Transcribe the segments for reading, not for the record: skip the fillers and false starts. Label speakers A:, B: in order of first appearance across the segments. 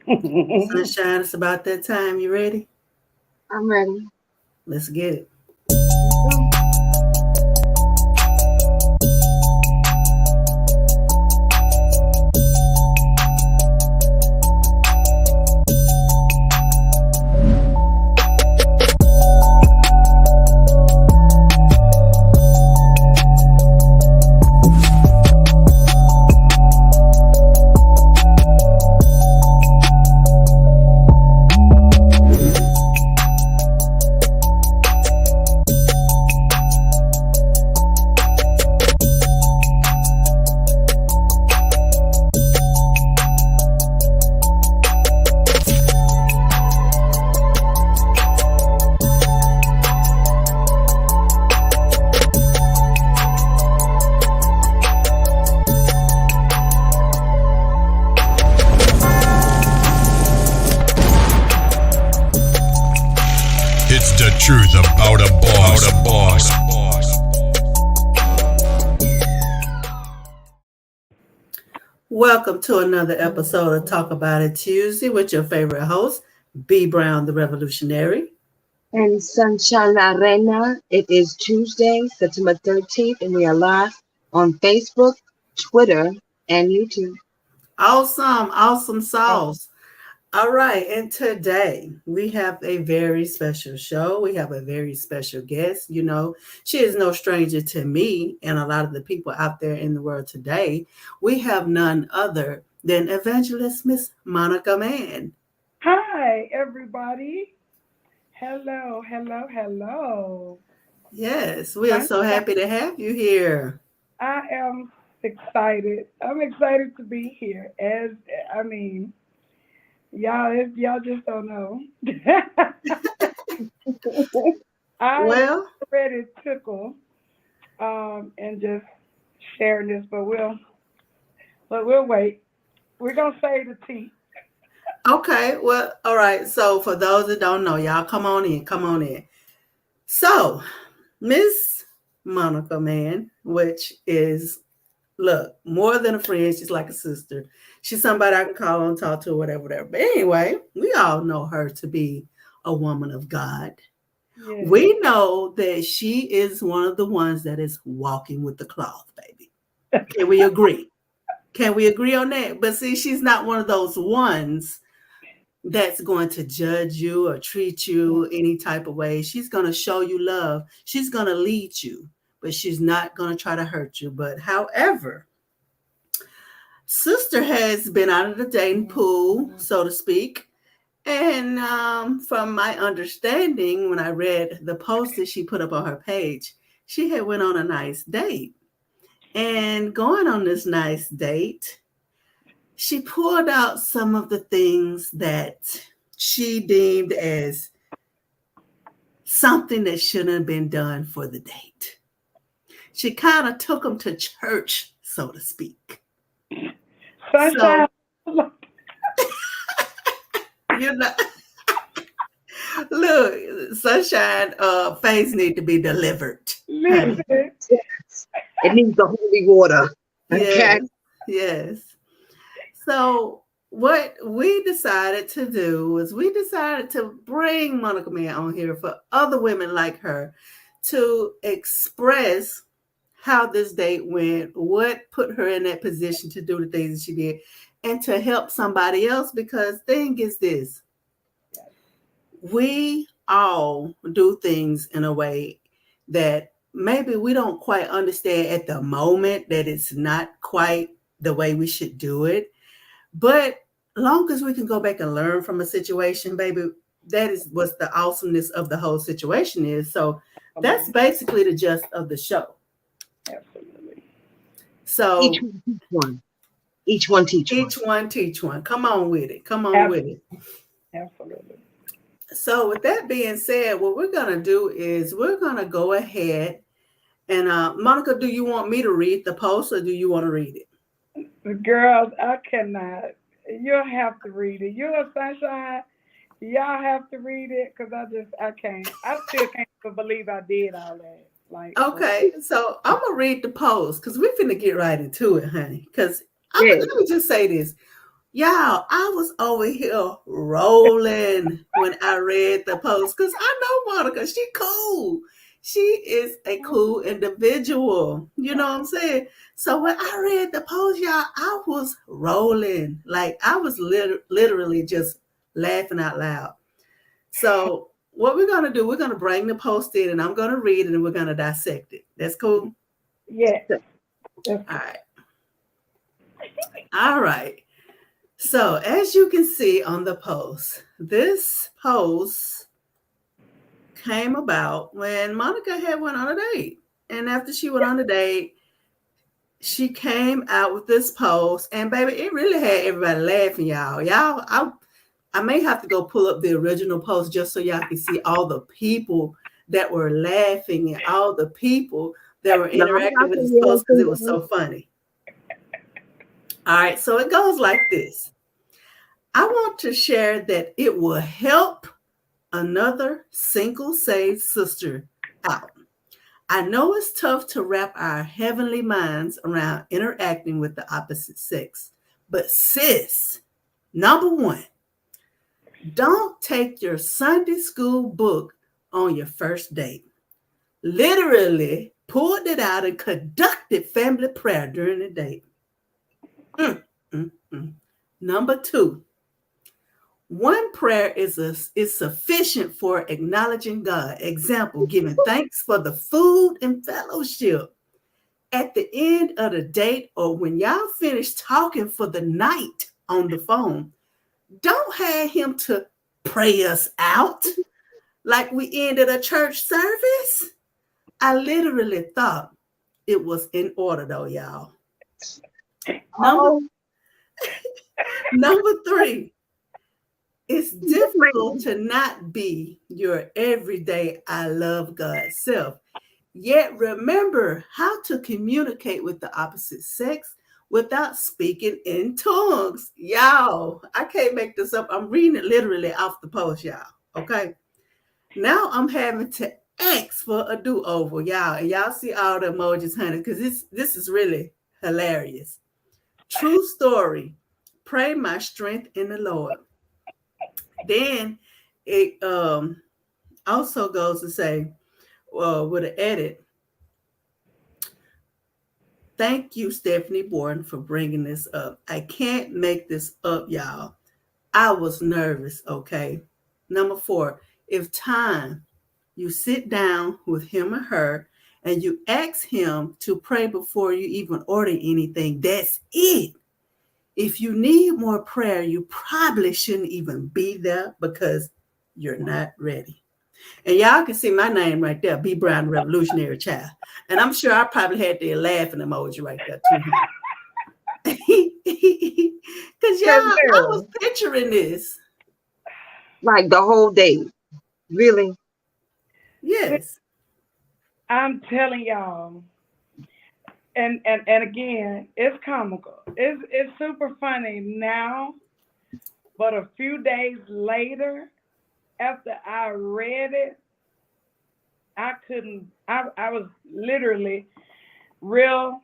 A: Sunshine, it's about that time. You ready?
B: I'm ready.
A: Let's get it.
B: Let's go.
C: It's the truth about a boss.
A: Welcome to another episode of Talk About It Tuesday with your favorite host, B. Brown, the Revolutionary.
B: And Sunshine Arena. It is Tuesday, September 13th, and we are live on Facebook, Twitter, and YouTube.
A: Awesome sauce. All right, and today we have a very special show. We have a very special guest. You know, she is no stranger to me and a lot of the people out there in the world today. We have none other than evangelist Miss Monica Mann.
D: Hi, everybody. Hello.
A: Yes, we are so happy to have you here.
D: I am excited. I'm excited to be here. I mean, y'all just don't know. I'm
A: Well,
D: already tickled, and just sharing this, but we'll wait. We're gonna save the tea.
A: okay, well, all right. So for those that don't know, y'all come on in. So, Miss Monica Mann, which is look, more than a friend, she's like a sister. She's somebody I can call on, talk to, whatever. But anyway, we all know her to be a woman of God.
D: Yeah.
A: We know that she is one of the ones that is walking with the cloth, baby. Can we agree? Can we agree on that? But see, she's not one of those ones that's going to judge you or treat you any type of way. She's going to show you love. She's going to lead you, but she's not going to try to hurt you. But however, sister has been out of the dating pool, so to speak. And from my understanding, when I read the post that she put up on her page, she had went on a nice date. And going on this nice date, she pulled out some of the things that she deemed as something that shouldn't have been done for the date. She kind of took them to church, so to speak.
D: Sunshine.
A: So, you know, look, Sunshine, face need to be delivered.
D: Listen.
B: Yes. It needs the holy water. Okay.
A: Yes. So what we decided to do was we decided to bring Monica Mann on here for other women like her to express how this date went, what put her in that position to do the things that she did, and to help somebody else. Because thing is this, we all do things in a way that maybe we don't quite understand at the moment, that it's not quite the way we should do it. But long as we can go back and learn from a situation, baby, that is what the awesomeness of the whole situation is. So that's basically the gist of the show.
D: Absolutely.
A: So
B: Each one teach one. Each one
A: teach one. Come on with it.
D: Absolutely.
A: So with that being said, what we're going to do is we're going to go ahead and Monica, do you want me to read the post or do you want to read it?
D: Girls, I cannot. You'll have to read it. You and Sunshine, y'all have to read it because I can't. I still can't even believe I did all that. Like,
A: okay, so I'm gonna read the post because we're finna get right into it, honey. Because let me just say this: Y'all, I was over here rolling when I read the post because I know Monica, she cool. She is a cool individual. You know what I'm saying? So when I read the post, y'all, I was rolling. Like I was literally just laughing out loud. So what we're gonna do, we're gonna bring the post in and I'm gonna read it and we're gonna dissect it. That's cool?
D: Yeah.
A: All right. All right. So as you can see on the post, this post came about when Monica had went on a date. And after she went on a date, she came out with this post. And baby, it really had everybody laughing, y'all. I may have to go pull up the original post just so y'all can see all the people that were laughing and all the people that were interacting with this post because it was so funny. All right, so it goes like this. I want to share that it will help another single saved sister out. I know it's tough to wrap our heavenly minds around interacting with the opposite sex, but sis, number one, don't take your Sunday school book on your first date. Literally pulled it out and conducted family prayer during the date. Number two, one prayer is sufficient for acknowledging God. Example, giving thanks for the food and fellowship. At the end of the date or when y'all finish talking for the night on the phone, don't have him to pray us out like we ended a church service. I literally thought it was in order though, y'all. Number three, it's difficult to not be your everyday I love God self. Yet remember how to communicate with the opposite sex without speaking in tongues. Y'all, I can't make this up. I'm reading it literally off the post, y'all. Okay. Now I'm having to ask for a do-over, y'all. And y'all see all the emojis, honey, because this is really hilarious. True story. Pray my strength in the Lord. Then it also goes to say, with an edit, thank you, Stephanie Borden, for bringing this up. I can't make this up, y'all. I was nervous, okay? Number four, if time, you sit down with him or her and you ask him to pray before you even order anything, that's it. If you need more prayer, you probably shouldn't even be there because you're not ready. And y'all can see my name right there, B. Brown, Revolutionary Child. And I'm sure I probably had the laughing emoji right there too. Because y'all, I was picturing this.
B: Like the whole day. Really?
A: Yes.
D: I'm telling y'all. And again, it's comical. It's super funny now, but a few days later, after I read it, I couldn't. I was literally real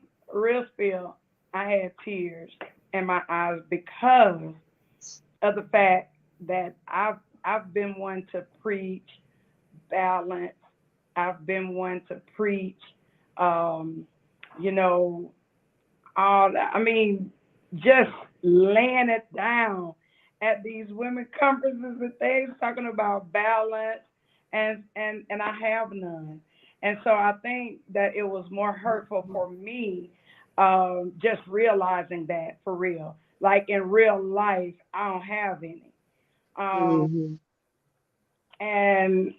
D: spill. I had tears in my eyes because of the fact that I've been one to preach balance. I've been one to preach. All that. I mean, just laying it down at these women conferences and things, talking about balance, and I have none. And so I think that it was more hurtful for me, just realizing that for real. Like in real life, I don't have any. And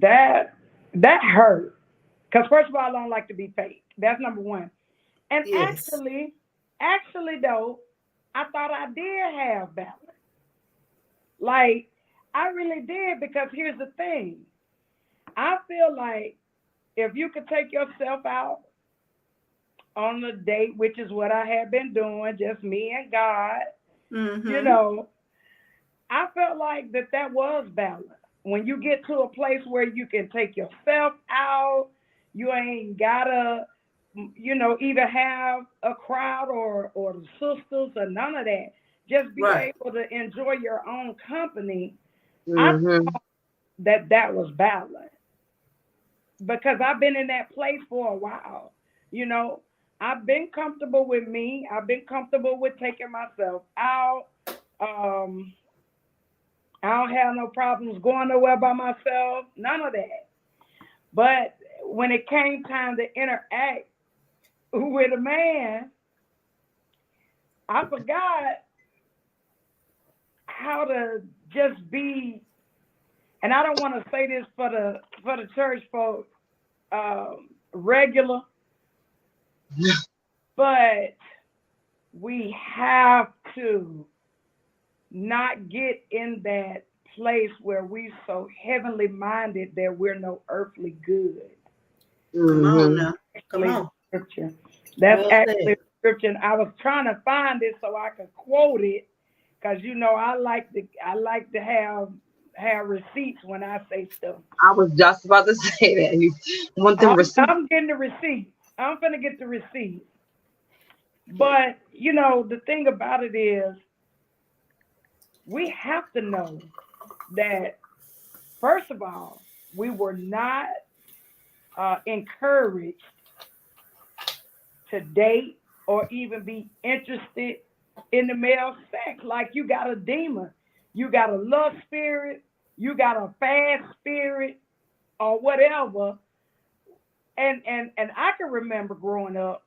D: that hurt. Because first of all, I don't like to be fake. That's number one. And
A: yes.
D: actually though, I thought I did have balance. Like, I really did, because here's the thing. I feel like if you could take yourself out on a date, which is what I had been doing, just me and God, I felt like that was balance. When you get to a place where you can take yourself out, you ain't gotta, either have a crowd or the sisters or none of that. just be
A: Right.
D: able to enjoy your own company,
B: Mm-hmm.
D: that was balanced. Because I've been in that place for a while. You know, I've been comfortable with me. I've been comfortable with taking myself out. Um, I don't have no problems going nowhere by myself. None of that. But when it came time to interact with a man, I forgot how to just be. And I don't want to say this for the church folks, regular, but we have to not get in that place where we so heavenly minded that we're no earthly good.
A: Come on
B: Mm-hmm.
A: now. Come on.
D: Scripture. That's
A: Well
D: actually
A: said.
D: scripture. And I was trying to find it so I could quote it, because I like to have receipts when I say stuff.
B: I was just about to say that. You want them receipts?
D: I'm getting the receipts. I'm gonna get the receipts. But the thing about it is, we have to know that, first of all, we were not encouraged to date or even be interested in the male sex. Like, you got a demon, you got a lust spirit, you got a fast spirit, or whatever. And I can remember growing up,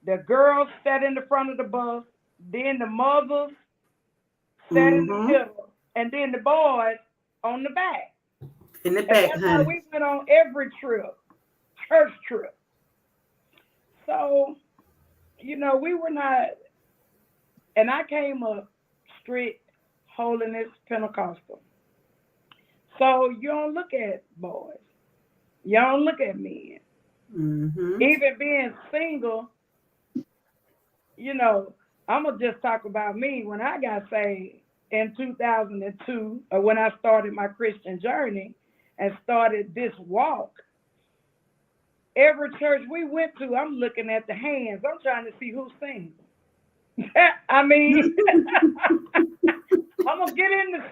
D: the girls sat in the front of the bus, then the mothers sat in the
A: Mm-hmm.
D: middle, and then the boys on the back.
A: In the
D: And
A: back,
D: that's how
A: honey.
D: we went on every trip, church trip. So, we were not, and I came up strict holiness Pentecostal. So you don't look at boys. You don't look at men.
A: Mm-hmm.
D: Even being single, I'm going to just talk about me. When I got saved in 2002, or when I started my Christian journey and started this walk, every church we went to, I'm looking at the hands. I'm trying to see who's single. I mean, I'm going to get in the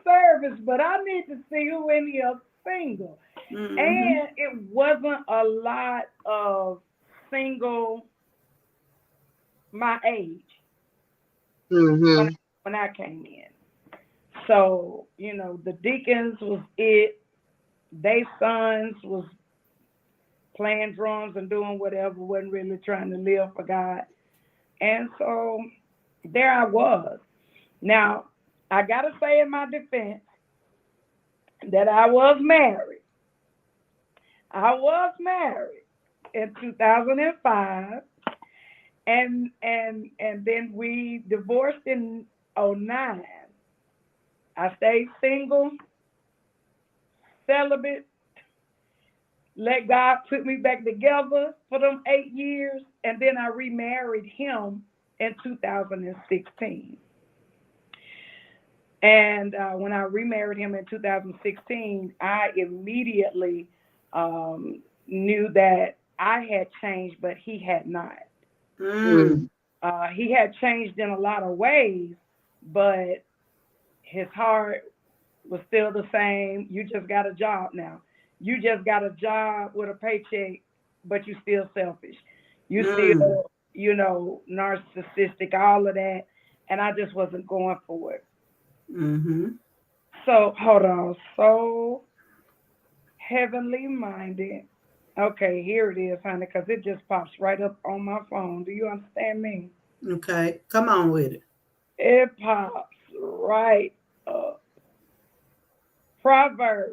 D: service. But I need to see who in here single.
A: Mm-hmm.
D: And it wasn't a lot of single my age
B: Mm-hmm.
D: when I came in. So, the deacons was it. They sons was playing drums and doing whatever, wasn't really trying to live for God. And so there I was. Now, I got to say in my defense that I was married. I was married in 2005, and then we divorced in 2009. I stayed single, celibate, let God put me back together for them 8 years, and then I remarried him in 2016. And when I remarried him in 2016, I immediately knew that I had changed, but he had not.
A: Mm.
D: He had changed in a lot of ways, but his heart was still the same. You just got a job now. You just got a job with a paycheck, but you still selfish. You still, narcissistic, all of that. And I just wasn't going for it.
A: Mm-hmm.
D: So, hold on. So heavenly minded. Okay, here it is, honey, because it just pops right up on my phone. Do you understand me?
A: Okay. Come on with it.
D: It pops right up. Proverbs.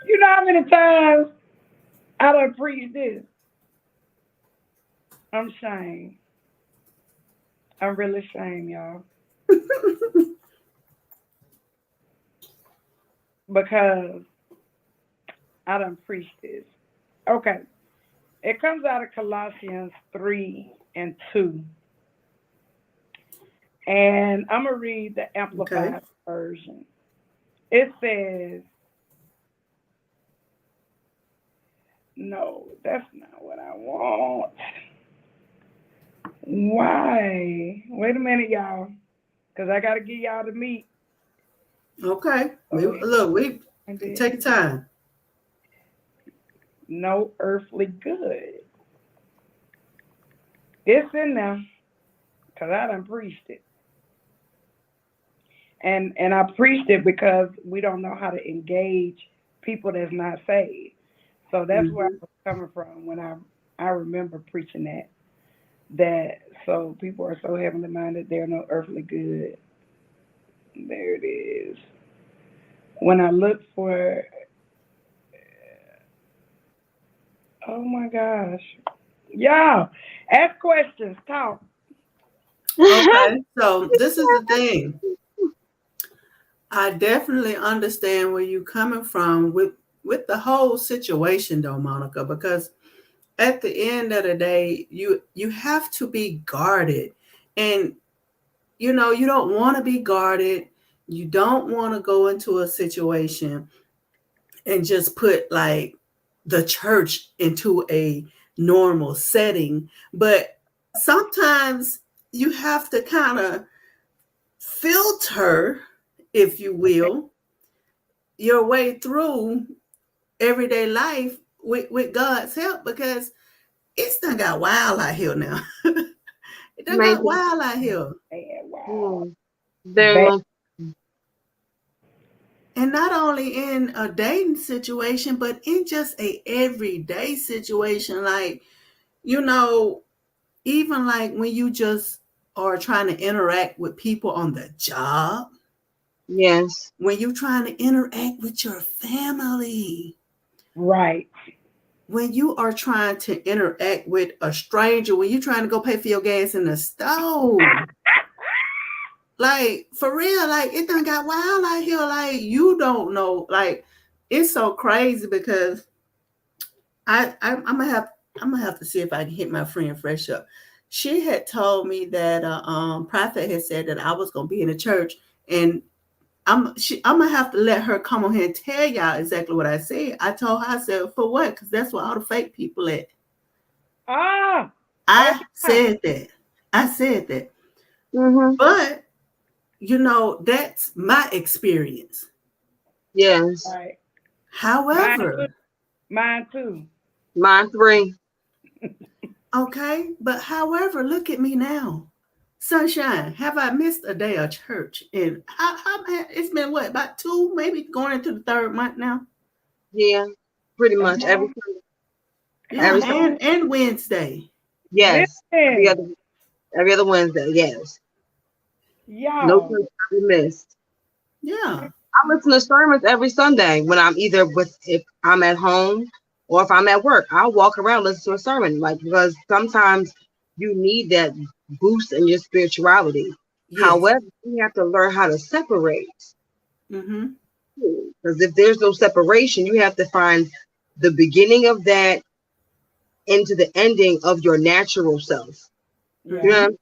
D: You know how many times I done preached this? I'm ashamed. I'm really ashamed, y'all. Because I done preached this. Okay. It comes out of Colossians 3:2. And I'm going to read the Amplified version. It says, No, that's not what I want. Why? Wait a minute, y'all. Because I got to give y'all the meat.
A: Okay.
D: Oh,
A: We take your time.
D: No earthly good. It's in there because I done preached it. And I preached it because we don't know how to engage people that's not saved. So that's where I was coming from when I remember preaching that. So people are so heavenly minded, they're no earthly good. There it is. When I look for, oh my gosh, y'all, ask questions, talk.
A: Okay. So this is the thing. I definitely understand where you're coming from with the whole situation, though, Monica, because at the end of the day, you have to be guarded, and you don't want to be guarded. You don't want to go into a situation and just put like the church into a normal setting, but sometimes you have to kind of filter, if you will, your way through everyday life with God's help, because it's done got wild out here now. It done got
B: Maybe.
A: wild out here.
D: Wow.
B: Very much.
A: And not only in a dating situation, but in just a everyday situation. Like, even like when you just are trying to interact with people on the job,
B: Yes.
A: when you're trying to interact with your family,
D: Right.
A: when you are trying to interact with a stranger, when you're trying to go pay for your gas in the stove. Like, for real, like, it done got wild out here. Like, you don't know. Like, it's so crazy because I'm gonna have to see if I can hit my friend Fresh up. She had told me that prophet had said that I was gonna be in a church, and I'm gonna have to let her come on here and tell y'all exactly what I said. I told her, I said, for what? Because that's where all the fake people at.
D: Ah.
A: I said that.
B: Mm-hmm.
A: But that's my experience.
B: Yes.
D: Right.
A: However,
D: Mine too.
B: Mine 3.
A: okay, but however, look at me now. Sunshine, have I missed a day of church? And how it's been what, about 2, maybe going into the 3rd month now?
B: Yeah. Pretty
D: Come
B: much every
D: on.
A: Yeah,
B: Sunday.
A: and Wednesday.
B: Yes.
D: Listen,
B: Every other Wednesday. Yes. No
D: y'all.
B: church to be missed.
A: Yeah.
B: I listen to sermons every Sunday when I'm if I'm at home or if I'm at work. I'll walk around listen to a sermon, like, because sometimes you need that boost in your spirituality.
A: Yes.
B: However, you have to learn how to separate.
A: Mm-hmm.
B: Because if there's no separation, you have to find the beginning of that into the ending of your natural self.
D: Yeah.
B: You know what I'm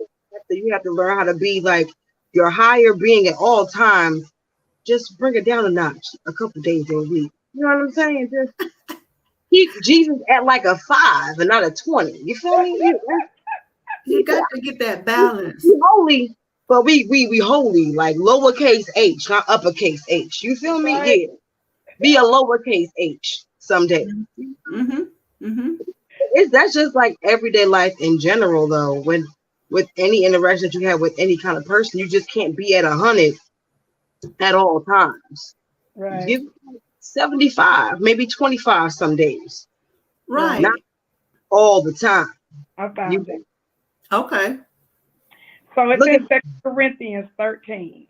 B: saying? You have to learn how to be like your higher being at all times. Just bring it down a notch a couple days a week. You know what I'm saying? Just keep Jesus at like a 5 and not a 20. You feel me?
A: You got to get that balance.
B: We holy, but we holy, like lowercase h, not uppercase H. You feel me?
D: Right.
B: Yeah. Be a lowercase H someday.
A: Mm-hmm. Mm-hmm.
B: That's just like everyday life in general, though. When with any interaction that you have with any kind of person, you just can't be at 100 at all times.
D: Right.
B: Give 75, maybe 25 some days,
A: Right.
B: not all the time.
D: I found it.
A: Okay.
D: So it's
B: Look at
D: in 2 Corinthians 13.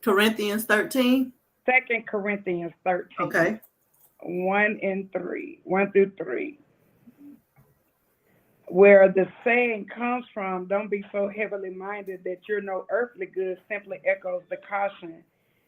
A: Corinthians 13.
D: 2 Corinthians 13.
A: Okay.
D: 1 through 3. Where the saying comes from, don't be so heavily minded that you're no earthly good, simply echoes the caution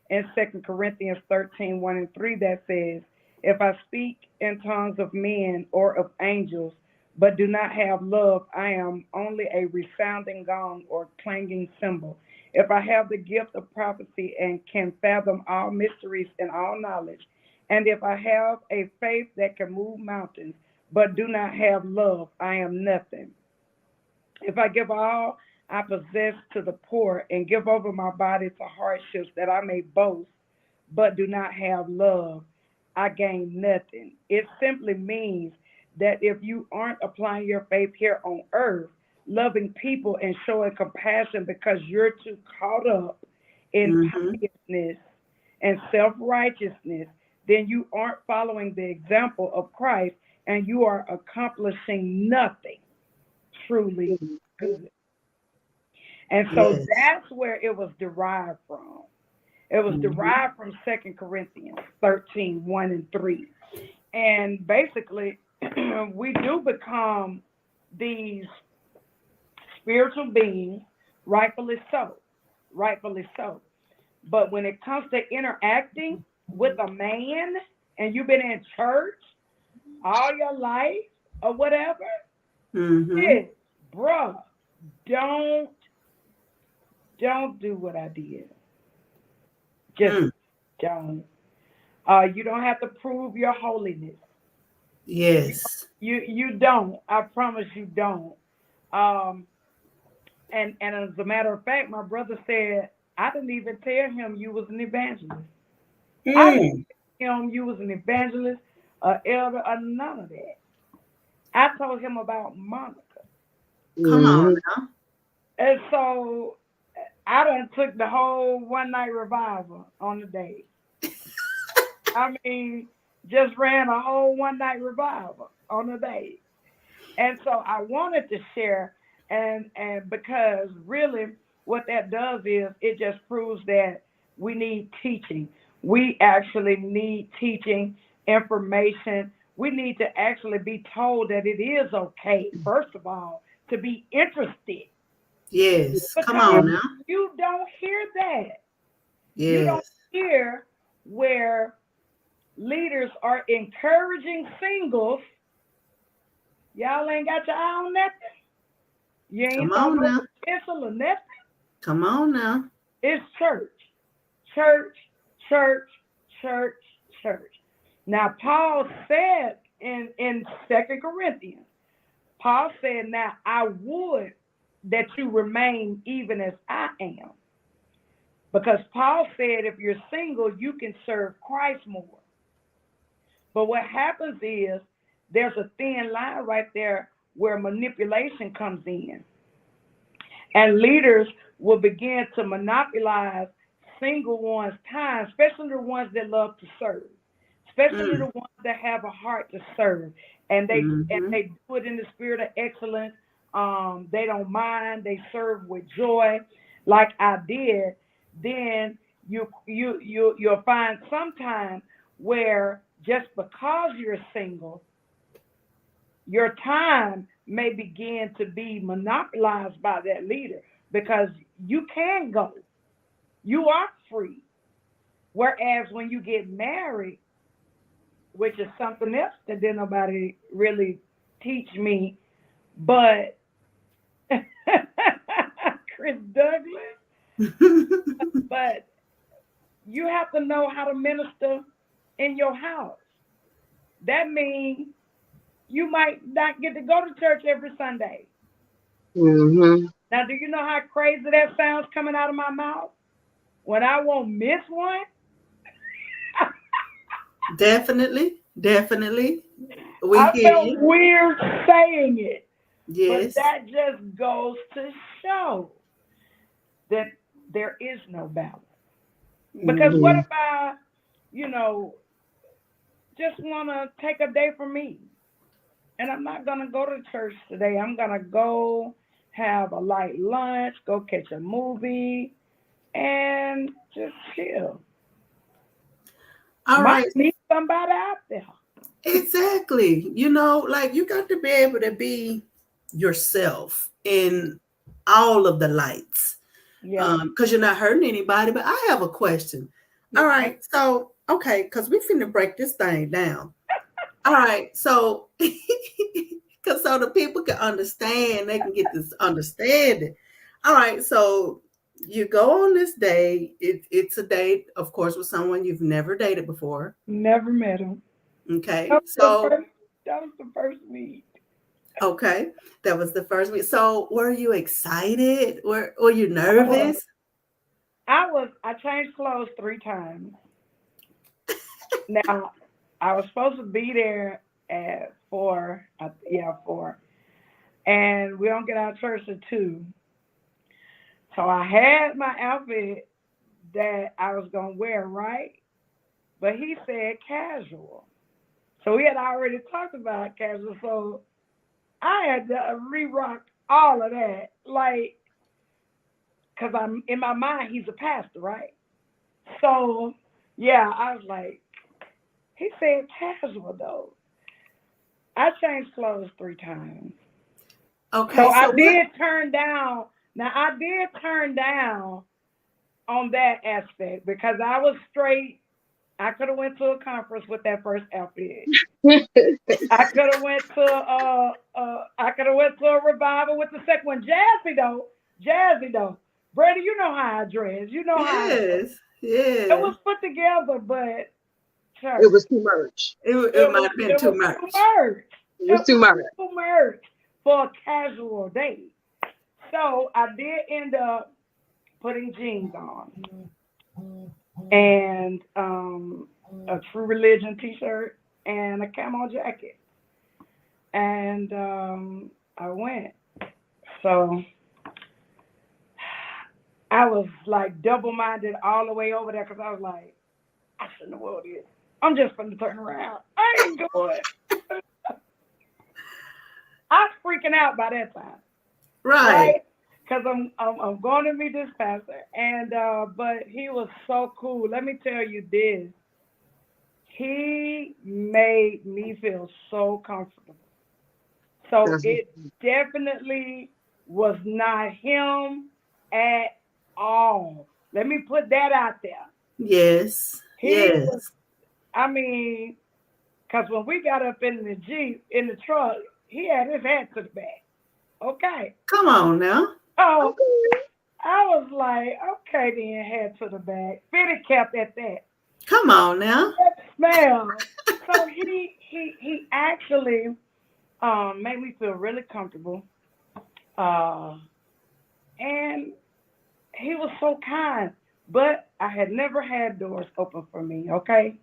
D: in 2 Corinthians 13, 1 and 3 that says, if I speak in tongues of men or of angels, but do not have love, I am only a resounding gong or clanging cymbal. If I have the gift of prophecy and can fathom all mysteries and all knowledge, and if I have a faith that can move mountains, but do not have love, I am nothing. If I give all I possess to the poor and give over my body to hardships that I may boast, but do not have love, I gain nothing. It simply means that if you aren't applying your faith here on earth, loving people and showing compassion because you're too caught up in
A: Mm-hmm.
D: piousness and self righteousness, then you aren't following the example of Christ and you are accomplishing nothing truly good. And so
A: Yes.
D: that's where it was derived from. It was
A: Mm-hmm.
D: derived from 2 Corinthians 13, 1 and 3. And basically, we do become these spiritual beings, rightfully so, rightfully so. But when it comes to interacting with a man and you've been in church all your life or whatever,
A: Mm-hmm.
D: sis, bruh, don't don't do what I did. Just
A: Mm.
D: don't. You don't have to prove your holiness.
A: Yes.
D: You don't. I promise you don't. Um, and as a matter of fact, my brother said I didn't even tell him you was an evangelist. I didn't
A: Mm.
D: tell him you was an evangelist, elder, or none of that. I told him about Monica,
A: Come on
B: Mhm.
A: now.
D: and so I done took the whole one night revival on the day. I mean, just ran a whole one night revival on the day. And so I wanted to share, and because really what that does is it just proves that we need teaching. We actually need teaching information. We need to actually be told that it is okay, first of all, to be interested.
A: Yes. Come
D: Because
A: on now.
D: you don't hear that. You don't
A: Yes.
D: hear where leaders are encouraging singles. Y'all ain't got your eye on nothing. You
A: Come
D: ain't saw
A: on
D: no
A: now.
D: potential or nothing.
A: Come on now.
D: It's church, church, church, church, church. Now Paul said in 2 Corinthians, Paul said, "Now I would that you remain even as I am," because Paul said if you're single, you can serve Christ more. But what happens is there's a thin line right there where manipulation comes in. And leaders will begin to monopolize single ones' time, especially the ones that love to serve, especially
A: Mm.
D: the ones that have a heart to serve, and
A: Mm-hmm.
D: they do it in the spirit of excellence. They don't mind. They serve with joy, like I did. Then you'll find sometime where just because you're single, your time may begin to be monopolized by that leader because you can go. You are free. Whereas when you get married, which is something else that didn't nobody really teach me, but Chris Douglas, but you have to know how to minister in your house. That means you might not get to go to church every Sunday.
B: Mhm.
D: Now, do you know how crazy that sounds coming out of my mouth? When I won't miss one,
A: Definitely. Definitely. We
D: I
A: hear
D: felt
A: you.
D: weird saying it, but
A: Yes.
D: that just goes to show that there is no balance. Because what
A: Mm-hmm.
D: if I, you know, just want to take a day for me and I'm not going to go to church today? I'm going to go have a light lunch, go catch a movie, and just chill.
A: All
D: Might
A: right.
D: meet somebody out there.
A: Exactly. Like you got to be able to be yourself in all of the lights.
D: Yeah.
A: Because you're not hurting anybody. But I have a question. All
D: Okay.
A: right. So, okay, because we finna break this thing down. All right. So, because so the people can understand, they can get this understanding. All right. So you go on this date. It's a date, of course, with someone you've never dated before.
D: Never met him.
A: Okay.
D: That was the
A: So
D: first. That was the first meet.
A: Okay, that was the first week. So, were you excited? Were you nervous?
D: I changed clothes 3 times. Now, I was supposed to be there at 4. 4. And we don't get out of church at 2. So I had my outfit that I was going to wear, right? But he said casual. So we had already talked about casual. So I had to re-rock all of that. Like, because I'm in my mind, he's a pastor, right? So, yeah, I was like, he said casual, though. I changed clothes 3 times.
A: Okay,
D: So I did turn down. Now, I did turn down on that aspect because I was straight. I could have went to a conference with that first outfit. I could have went to a revival with the second one. Jazzy though. Brady, you know how I dress. You know how
A: yes.
D: it was put together, but church,
B: It was too much.
A: It might have been too much.
B: It was too much.
D: Too much for a casual day. So I did end up putting jeans on and a True Religion t-shirt and a camo jacket. And I went. So I was like double-minded all the way over there because I was like, I shouldn't have worn this. I'm just going to turn around. I ain't doing it. I was freaking out by that time.
A: Right.
D: Because I'm going to meet this pastor. And but he was so cool. Let me tell you this. He made me feel so comfortable. So it definitely was not him at all. Let me put that out there.
A: Yes. Yes.
D: I mean, because when we got up in the Jeep, in the truck, he had his hat to the back. Okay.
A: Come on now.
D: Oh, I was like, okay then, hat to the back. Fitted cap at that.
A: Come on now.
D: That smell. So he actually made me feel really comfortable. And he was so kind. But I had never had doors open for me, okay?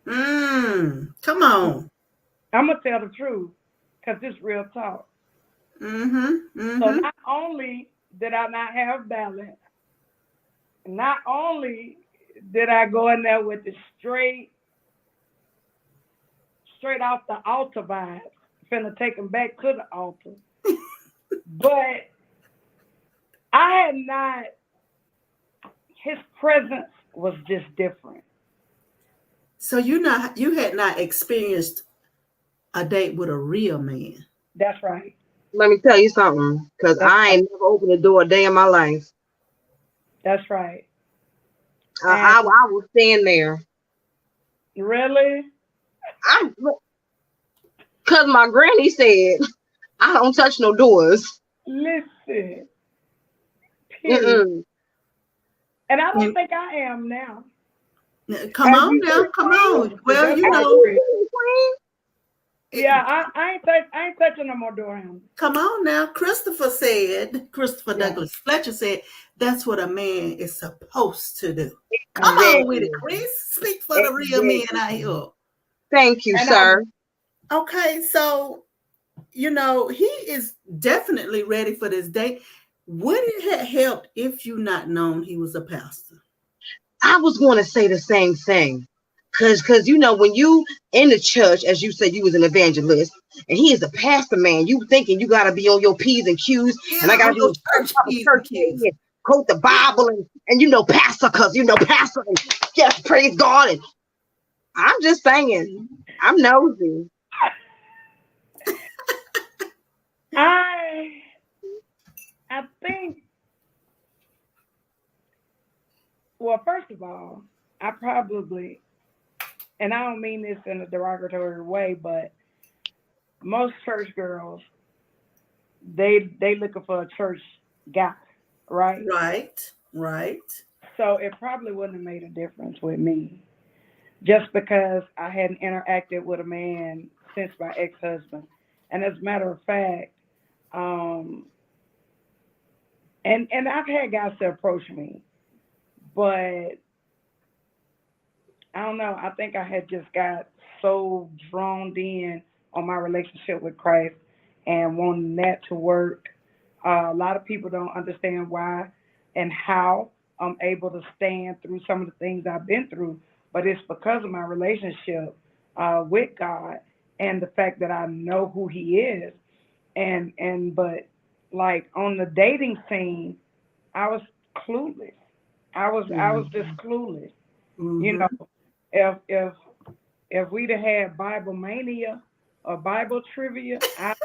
A: Come on.
D: I'm going to tell the truth because it's real talk. So not only did I not have balance, not only did I go in there with the straight off the altar vibes, finna take him back to the altar, but I had not, his presence was just different.
A: So you had not experienced a date with a real man.
D: That's right.
B: Let me tell you something, because I ain't never opened the door a day in my life.
D: That's right.
B: I will stand there.
D: Really?
B: Because my granny said, I don't touch no doors.
D: Listen.
B: Mm-mm.
D: And I don't think I am now.
A: Come on now. Come on. Well, you know.
D: Yeah, I ain't touching no more door handles.
A: Come on now. Christopher Douglas Fletcher said that's what a man is supposed to do. Come on with it, Chris. Speak for the real men out here.
B: Thank you, sir.
A: Okay, so you know he is definitely ready for this date. Would it have helped if you not known he was a pastor?
B: I was going to say the same thing. Because you know, when you in the church, as you said, you was an evangelist, and he is a pastor, man, you thinking you got to be on your P's and Q's, and I got to be on church and quote the Bible, and you know, pastor, because you know, pastor, and yes, praise God. And I'm just saying, I'm nosy.
D: I think, well, first of all, I probably, and I don't mean this in a derogatory way, but most church girls, they looking for a church guy, right?
A: Right.
D: So it probably wouldn't have made a difference with me, just because I hadn't interacted with a man since my ex-husband. And as a matter of fact, and I've had guys to approach me, but I don't know. I think I had just got so drawn in on my relationship with Christ and wanting that to work. A lot of people don't understand why and how I'm able to stand through some of the things I've been through, but it's because of my relationship with God and the fact that I know who He is. But like on the dating scene, I was clueless. I was just clueless. You know, if we'd have had Bible mania or Bible trivia, I'd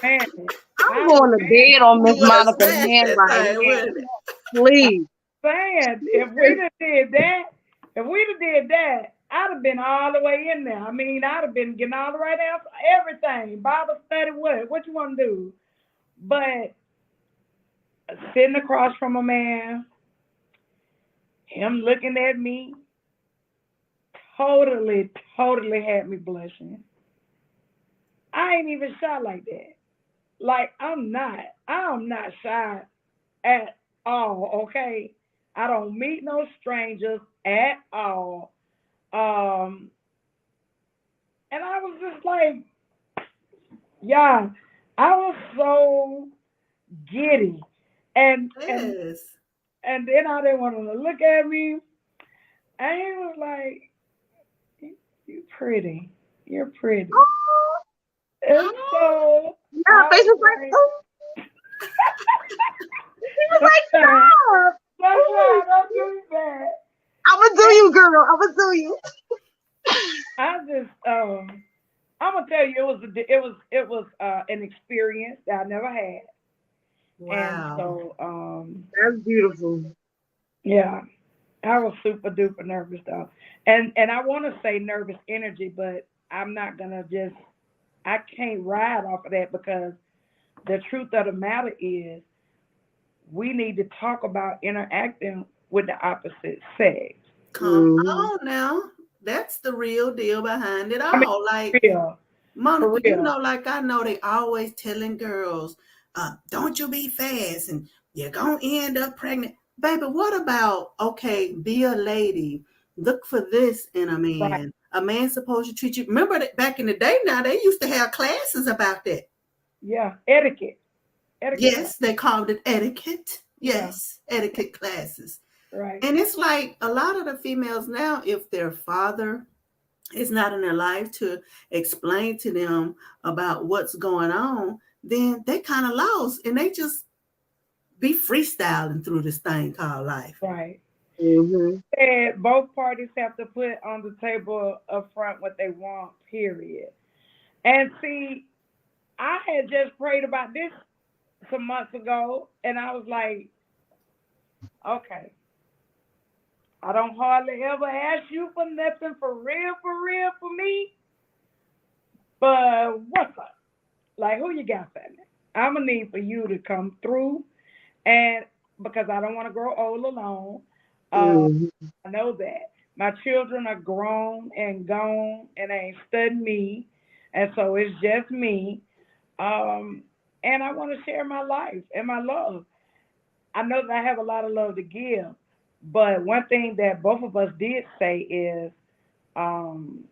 D: ran it.
B: I'm going to bed on Miss
A: You would have
B: Monica
A: smashed
B: Mann
A: that
B: right
A: thing,
B: now.
A: wouldn't it?
B: Please.
D: Saying if we'd have did that, I'd have been all the way in there. I mean, I'd have been getting all the right answer, everything. Bible study, what you want to do? But sitting across from a man, him looking at me, totally had me blushing. I ain't even shy like that. Like I'm not shy at all, okay? I don't meet no strangers at all. And I was just like, yeah, I was so giddy. And
A: Yes.
D: then I didn't want him to look at me. And he was like, you pretty. You're pretty. And so
B: Yeah,
D: I
B: face
D: was
B: was like,
D: like,
B: oh. He was like, stop.
D: Sunshine, don't do that.
B: I'm going to do you, girl. I'm going to do you.
D: I just I'm gonna tell you it was an experience that I never had. And
A: Wow.
D: so
B: That's beautiful.
D: yeah, I was super duper nervous though. And I wanna say nervous energy, but I'm not gonna just I can't ride off of that because the truth of the matter is we need to talk about interacting with the opposite sex.
A: Come on now. That's the real deal behind it
D: I mean,
A: all. Like,
D: for real,
A: Monica,
D: for
A: you
D: real.
A: know, like I know they always telling girls, don't you be fast and you're going to end up pregnant. Baby, what about, okay, be a lady. Look for this in a
D: Right.
A: man. A man's supposed to treat you. Remember that back in the day now, they used to have classes about that.
D: Yeah. Etiquette. Etiquette class.
A: Yes, they called it etiquette.
D: Yeah.
A: Yes, etiquette classes.
D: Right.
A: And it's like a lot of the females now, if their father is not in their life to explain to them about what's going on, then they kind of lost and they just be freestyling through this thing called life.
D: Right.
B: Mm-hmm.
D: And both parties have to put on the table up front what they want, period. And see, I had just prayed about this some months ago, and I was like, okay, I don't hardly ever ask you for nothing for real, for me. But what's up? Like, who you got for me? I'm going to need for you to come through, and because I don't want to grow old alone.
B: Mm-hmm.
D: I know that. My children are grown and gone and ain't studying me. And so it's just me. And I want to share my life and my love. I know that I have a lot of love to give. But one thing that both of us did say is um,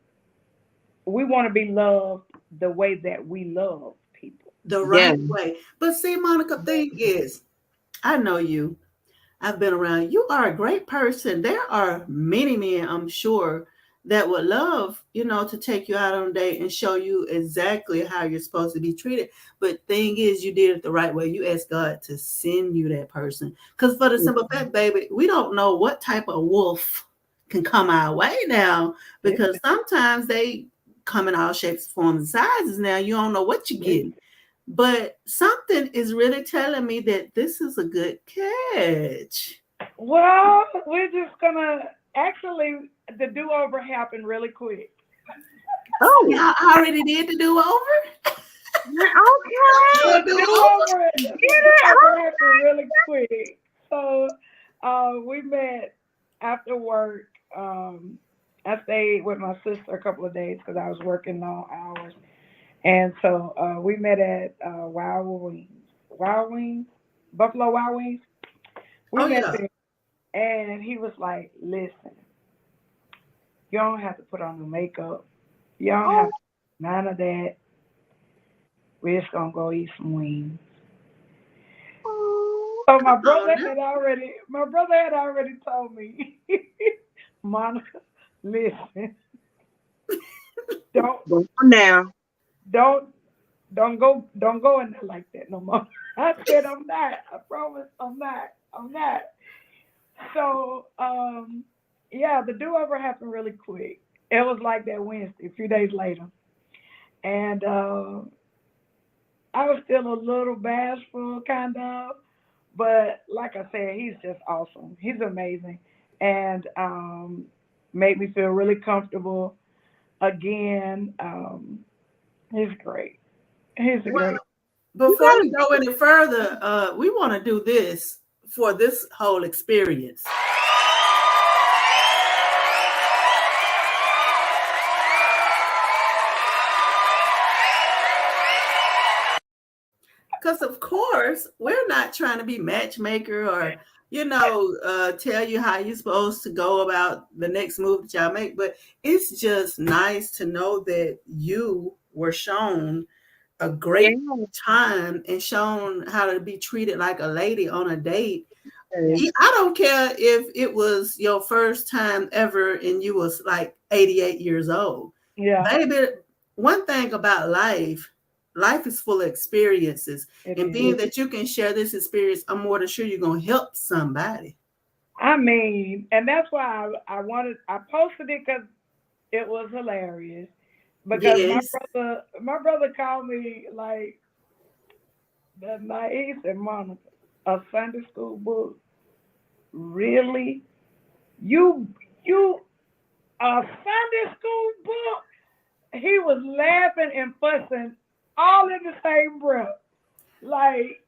D: we want to be loved the way that we love people.
A: The
B: Yeah.
A: right way. But see, Monica, thing is, I know you. I've been around. You are a great person. There are many men, I'm sure, that would love, to take you out on a date and show you exactly how you're supposed to be treated. But thing is, you did it the right way. You asked God to send you that person. Because for the simple fact, baby, we don't know what type of wolf can come our way now. Because sometimes they come in all shapes, forms, and sizes. Now you don't know what you're getting. But something is really telling me that this is a good catch.
D: Well, we're just going to actually, the do over happened really quick.
B: Oh,
A: Y'all already did the do over?
B: okay.
D: The do-over happened really quick. So we met after work, I stayed with my sister a couple of days because I was working long hours. And so we met at Wild Wings, Buffalo Wild Wings. We
A: Oh
D: met
A: yeah.
D: there, and he was like, "Listen, you don't have to put on the makeup. You don't have
B: Oh,
D: to, none of that. We're just gonna go eat some wings."
B: oh,
D: So
A: Come on now.
D: my brother had already told me, Monica, listen, don't,
B: go on now.
D: don't, don't go in there like that no more. I said, I'm not. I promise, I'm not. I'm not. So, yeah, the do-over happened really quick. It was like that Wednesday, a few days later, and I was still a little bashful, kind of. But like I said, he's just awesome. He's amazing, and made me feel really comfortable again. He's great. He's a
A: Well,
D: great.
B: You
A: before
B: gotta
A: we go any further, we want to do this for this whole experience. Because of course we're not trying to be matchmaker or tell you how you're supposed to go about the next move that y'all make, but it's just nice to know that you were shown a
B: yeah.
A: great time and shown how to be treated like a lady on a date. I don't care if it was your first time ever and you was like 88 years old.
D: Yeah,
A: Baby, one thing about life is full of experiences.
D: it
A: And
D: is.
A: being that you can share this experience, I'm more than sure you're going to help somebody.
D: I mean, and that's why I posted it because it was hilarious. Because
A: Yes.
D: my brother called me like that night. He said, "Monica, a Sunday school book, really? You a Sunday school book?" He was laughing and fussing all in the same breath, like,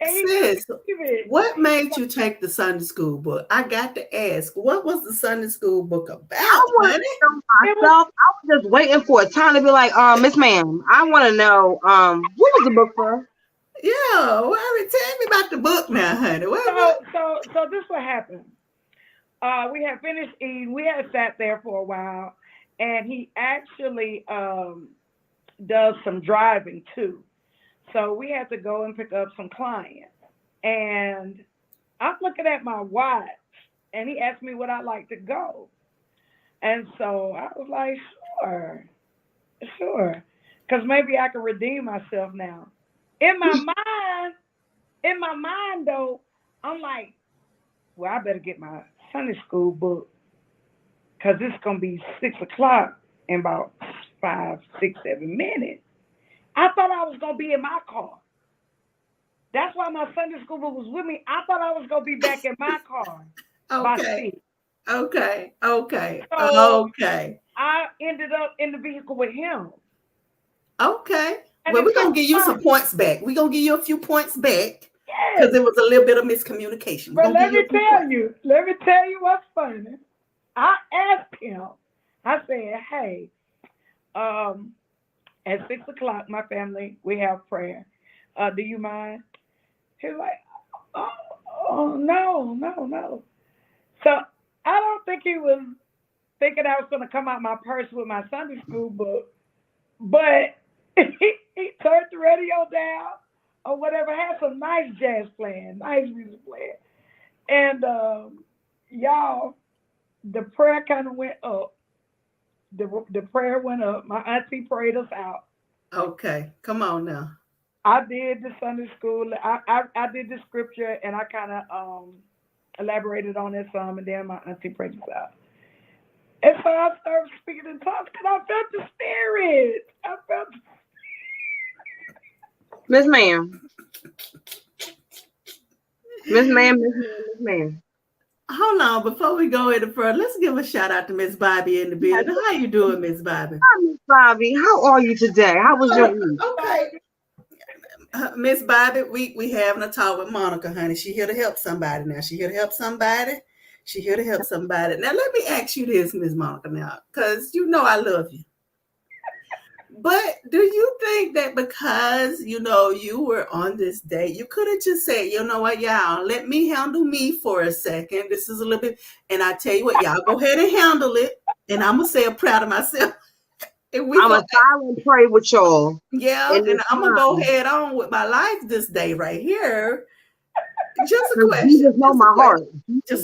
D: and he couldn't
A: Sis,
D: believe it.
A: what made you take the Sunday school book? I got to ask, what was the Sunday school book
B: I
A: about,
B: want
A: honey?
B: to know
D: It was
B: myself. I was just waiting for a time to be like, Miss Ma'am, I want to know, what was the book for?
A: Yeah, well, tell me about the book now, honey.
D: so this what happened. We had finished eating. We had sat there for a while, and he actually does some driving too. So we had to go and pick up some clients. And I'm looking at my watch, and he asked me would I like to go. And so I was like, sure, sure, because maybe I can redeem myself now. In my mind, in my mind though, I'm like, well, I better get my Sunday school book because it's gonna be 6 o'clock in about 5, 6, 7 minutes. I thought I was gonna be in my car. That's why my Sunday school book was with me. I thought I was gonna be back in my car by
A: Okay,
D: 6.
A: okay.
D: So I ended up in the vehicle with him.
A: Okay.
D: And
A: Well,
D: it's
A: we're
D: so
A: gonna give you some
D: funny.
A: points back. We're gonna give you a few points back because
D: Yes.
A: there was a little bit of miscommunication. We're
D: But
A: gonna give you a few points.
D: let me tell you what's funny. I asked him, I said, hey, at 6 o'clock, my family, we have prayer. Do you mind? He's like, oh, no. So I don't think he was thinking I was going to come out my purse with my Sunday school book, but he turned the radio down or whatever, had some nice jazz playing, nice music playing. And y'all, the prayer kind of went up. The prayer went up. My auntie prayed us out.
A: Okay, come on now.
D: I did the Sunday school. I did the scripture and I kind of elaborated on it some, and then my auntie prayed us out. And so I started speaking in tongues because I felt the spirit. I felt.
B: Miss Ma'am. Miss Ma'am, Miss Ma'am, Miss Ma'am.
A: Hold on, before we go any further, let's give a shout out to Miss Bobby in the building. How you doing, Miss Bobby?
B: Hi, Miss Bobby. How are you today? How was your week?
A: Okay. Miss Bobby, we having a talk with Monica, honey. She here to help somebody now. She here to help somebody. She here to help somebody. Now let me ask you this, Miss Monica, now, because you know I love you. But do you think that because, you were on this date, you could have just said, you know what, y'all, let me handle me for a second. This is a little bit, and I tell you what, y'all go ahead and handle it. And I'm going to say I'm proud of myself. And
B: I'm a silent pray with y'all.
A: Yeah, and I'm going to go head on with my life this day right here. Just a question.
B: Jesus know my heart.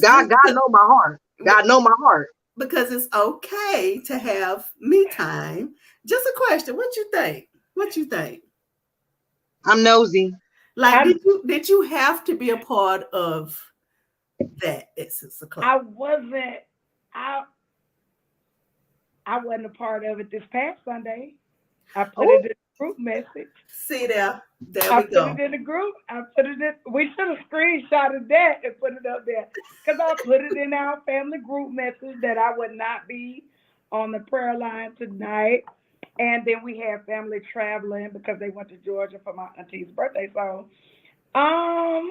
B: God know my heart. God know my heart.
A: Because it's okay to have me time. Just a question. What you think?
B: I'm nosy.
A: Like, did you have to be a part of that at 6 o'clock?
D: I wasn't a part of it this past Sunday. I put it in a group message.
A: See there. There we go.
D: I put it in the group. We should have screenshotted that and put it up there. Because I put it in our family group message that I would not be on the prayer line tonight. And then we had family traveling because they went to Georgia for my auntie's birthday. So I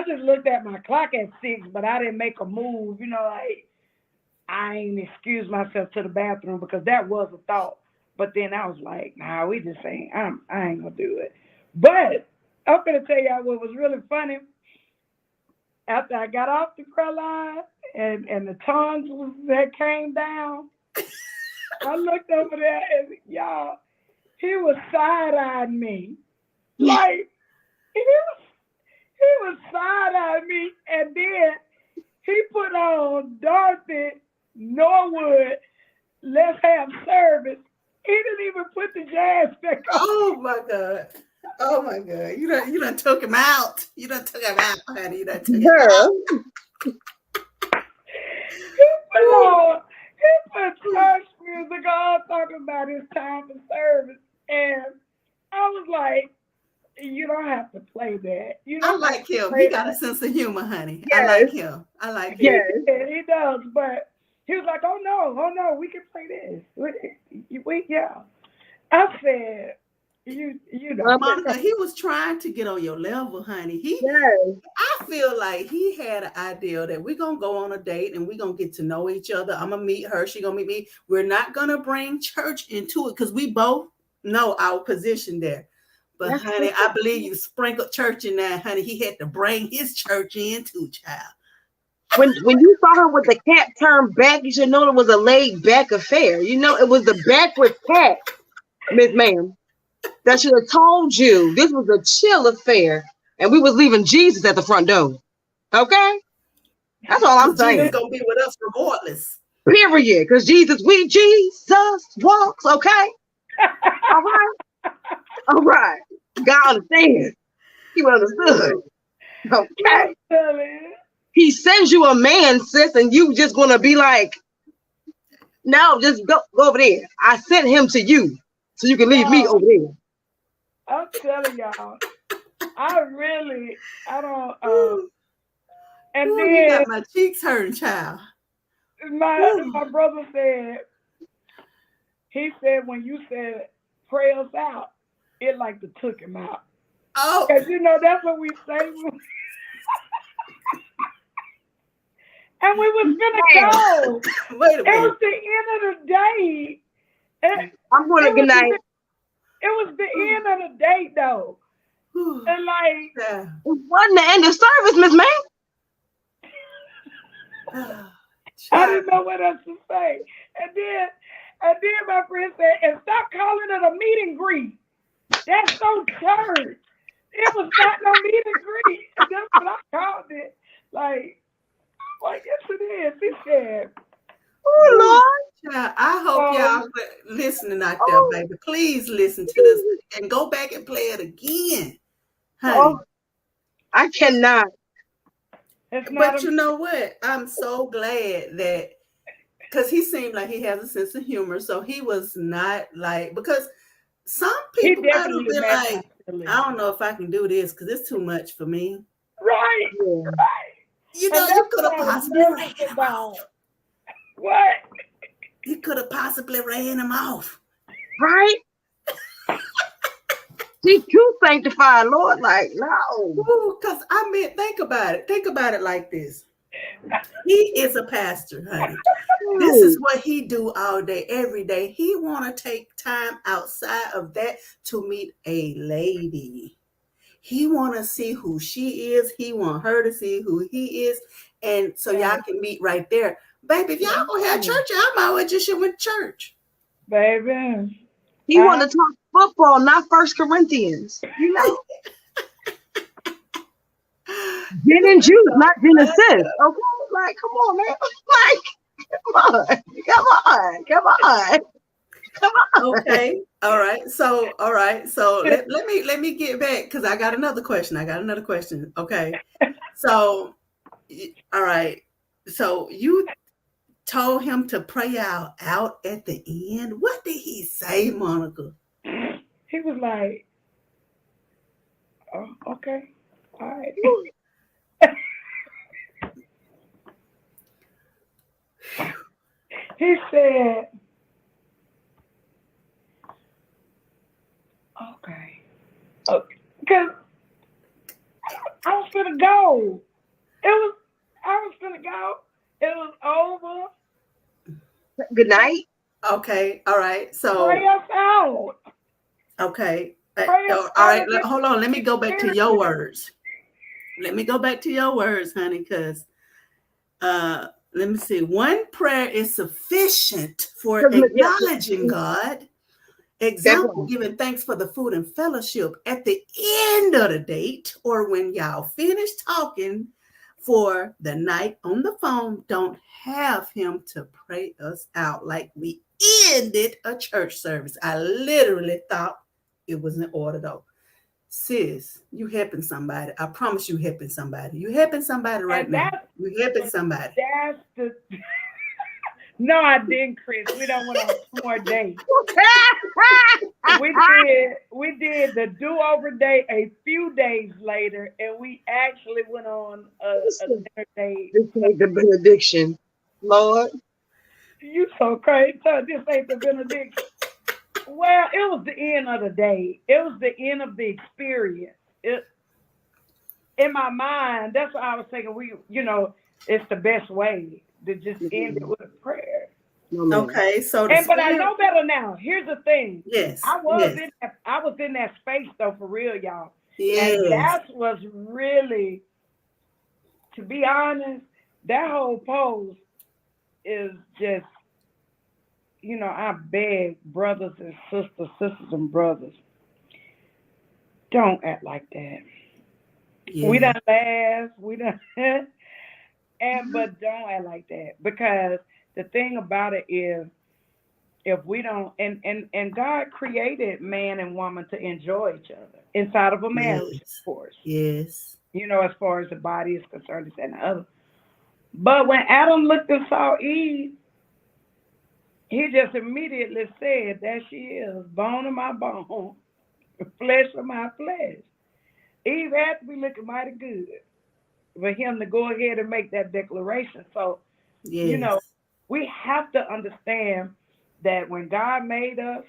D: just looked at my clock at 6, but I didn't make a move. I ain't excused myself to the bathroom because that was a thought. But then I was like, nah, we just ain't, I ain't gonna do it. But I'm gonna tell y'all what was really funny. After I got off the prayer line and the tongues that came down, I looked over there and y'all, he was side-eyeing me. Like, he was side-eyeing me, and then he put on Dorothy Norwood, Let's Have Service. He didn't even put the jazz back on.
A: Oh my God. You done took him out. You done took him out, honey. You done took him out.
D: He put church music on, talking about his time for service. And I was like, you don't have to play that.
A: I like him. He got a sense of humor, honey. Yes. I like him.
D: Yes, he does. But he was like, oh no, we can play this. Yeah. I said, you know.
A: Monica, he was trying to get on your level, honey. I feel like he had an idea that we're going to go on a date and we're going to get to know each other. I'm going to meet her. She's going to meet me. We're not going to bring church into it because we both know our position there. But, honey, I believe you sprinkled church in there, honey. He had to bring his church in too, child.
B: When you saw her with the cap turned back, you should know it was a laid back affair. It was the backward cap, Miss Ma'am. That should have told you this was a chill affair, and we was leaving Jesus at the front door. Okay, that's all I'm saying.
A: Jesus gonna be with us regardless.
B: Period. Because Jesus walks. Okay. All right. God understands. He understood. Okay. He sends you a man, sis, and you just gonna be like, no, just go over there. I sent him to you, so you can leave me over there.
D: I'm telling y'all, I don't. And then
A: you got my cheeks hurting, child.
D: My brother said, he said when you said pray us out, it like to took him out.
A: Oh,
D: because that's what we say. And we was gonna go.
A: Wait a minute.
D: It was the end of the day.
B: I'm going to good night.
D: It was the end of the date, though. And like,
B: it wasn't the end of service, Miss Mann.
D: I didn't know what else to say. And then my friend said, and stop calling it a meet and greet. That's so church. It was not no meet and greet. And that's what I called it. Like, yes, it is. He said,
B: oh, Lord.
A: Child, I hope y'all listening out there, baby. Please listen to this and go back and play it again. Honey.
B: I cannot.
A: But you know what? I'm so glad that, because he seemed like he has a sense of humor. So he was not like, because some people might have been like, I don't know if I can do this because it's too much for me.
D: Right. Yeah. Right.
A: You could have possibly ran him off.
D: What?
A: You could have possibly ran him off.
B: Right? He's too sanctified, Lord. Like, no.
A: Because think about it. Think about it like this. He is a pastor, honey. This is what he do all day, every day. He want to take time outside of that to meet a lady. He want to see who she is. He want her to see who he is. And so y'all can meet right there. Baby, if y'all gonna have church, y'all might well just should went to church.
D: Baby.
B: He want to talk football, not First Corinthians. You know? Gin and juice, not Genesis. Okay? Like, come on, man. Like, come on.
A: Okay. All right. So let me get back because I got another question. Okay. So all right. So you told him to pray out at the end. What did he say, Monica?
D: He was like, oh, okay. All right. He said, okay. Because I was finna go. I was finna go. It was over.
B: Good night.
A: Okay. All right. So
D: pray us out.
A: Okay.
D: Pray us
A: All right.
D: out.
A: Hold on. Let me go back to your words. Honey, because let me see. One prayer is sufficient for acknowledging God. Example, giving thanks for the food and fellowship at the end of the date, or when y'all finish talking for the night on the phone. Don't have him to pray us out like we ended a church service. I literally thought it was in order though. Sis, you helping somebody. I promise you helping somebody. You helping somebody right now. You helping somebody.
D: That's the No, I didn't, Chris. We don't want on 2 more dates. We did the do-over date a few days later, and we actually went on a dinner date.
B: This ain't the benediction, Lord.
D: You so crazy. This ain't the benediction. Well, it was the end of the day. It was the end of the experience. In my mind, that's what I was thinking. It's the best way to just end it with a prayer.
A: Okay,
D: but I know better now. Here's the thing.
A: Yes,
D: I was in that space though, for real, y'all.
A: Yes.
D: And that was really, to be honest, that whole post is just, I beg brothers and sisters and brothers, don't act like that. Yeah. We done laugh, but don't act like that, because the thing about it is, if we don't, and God created man and woman to enjoy each other inside of a marriage,
A: yes.
D: Of course.
A: Yes.
D: As far as the body is concerned, this and the other. But when Adam looked and saw Eve, he just immediately said, there she is, bone of my bone, flesh of my flesh. Eve had to be looking mighty good for him to go ahead and make that declaration. So,
A: yes.
D: We have to understand that when God made us,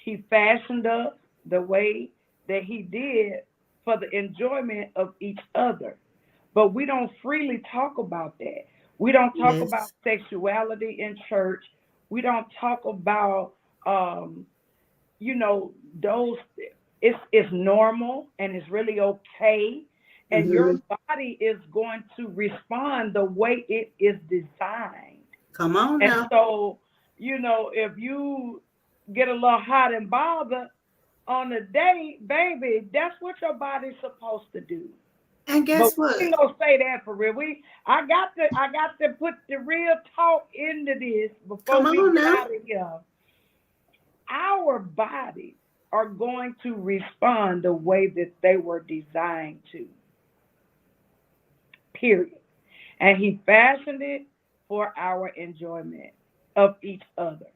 D: he fashioned us the way that he did for the enjoyment of each other. But we don't freely talk about that. We don't talk about sexuality in church. We don't talk about, those. It's normal and it's really okay. And your body is going to respond the way it is designed.
A: Come on now.
D: And so, if you get a little hot and bothered on a date, baby, that's what your body's supposed to do.
A: And guess what?
D: We ain't gonna say that for real. I got to put the real talk into this before we get out of here. Our bodies are going to respond the way that they were designed to. Period. And he fashioned it for our enjoyment of each other.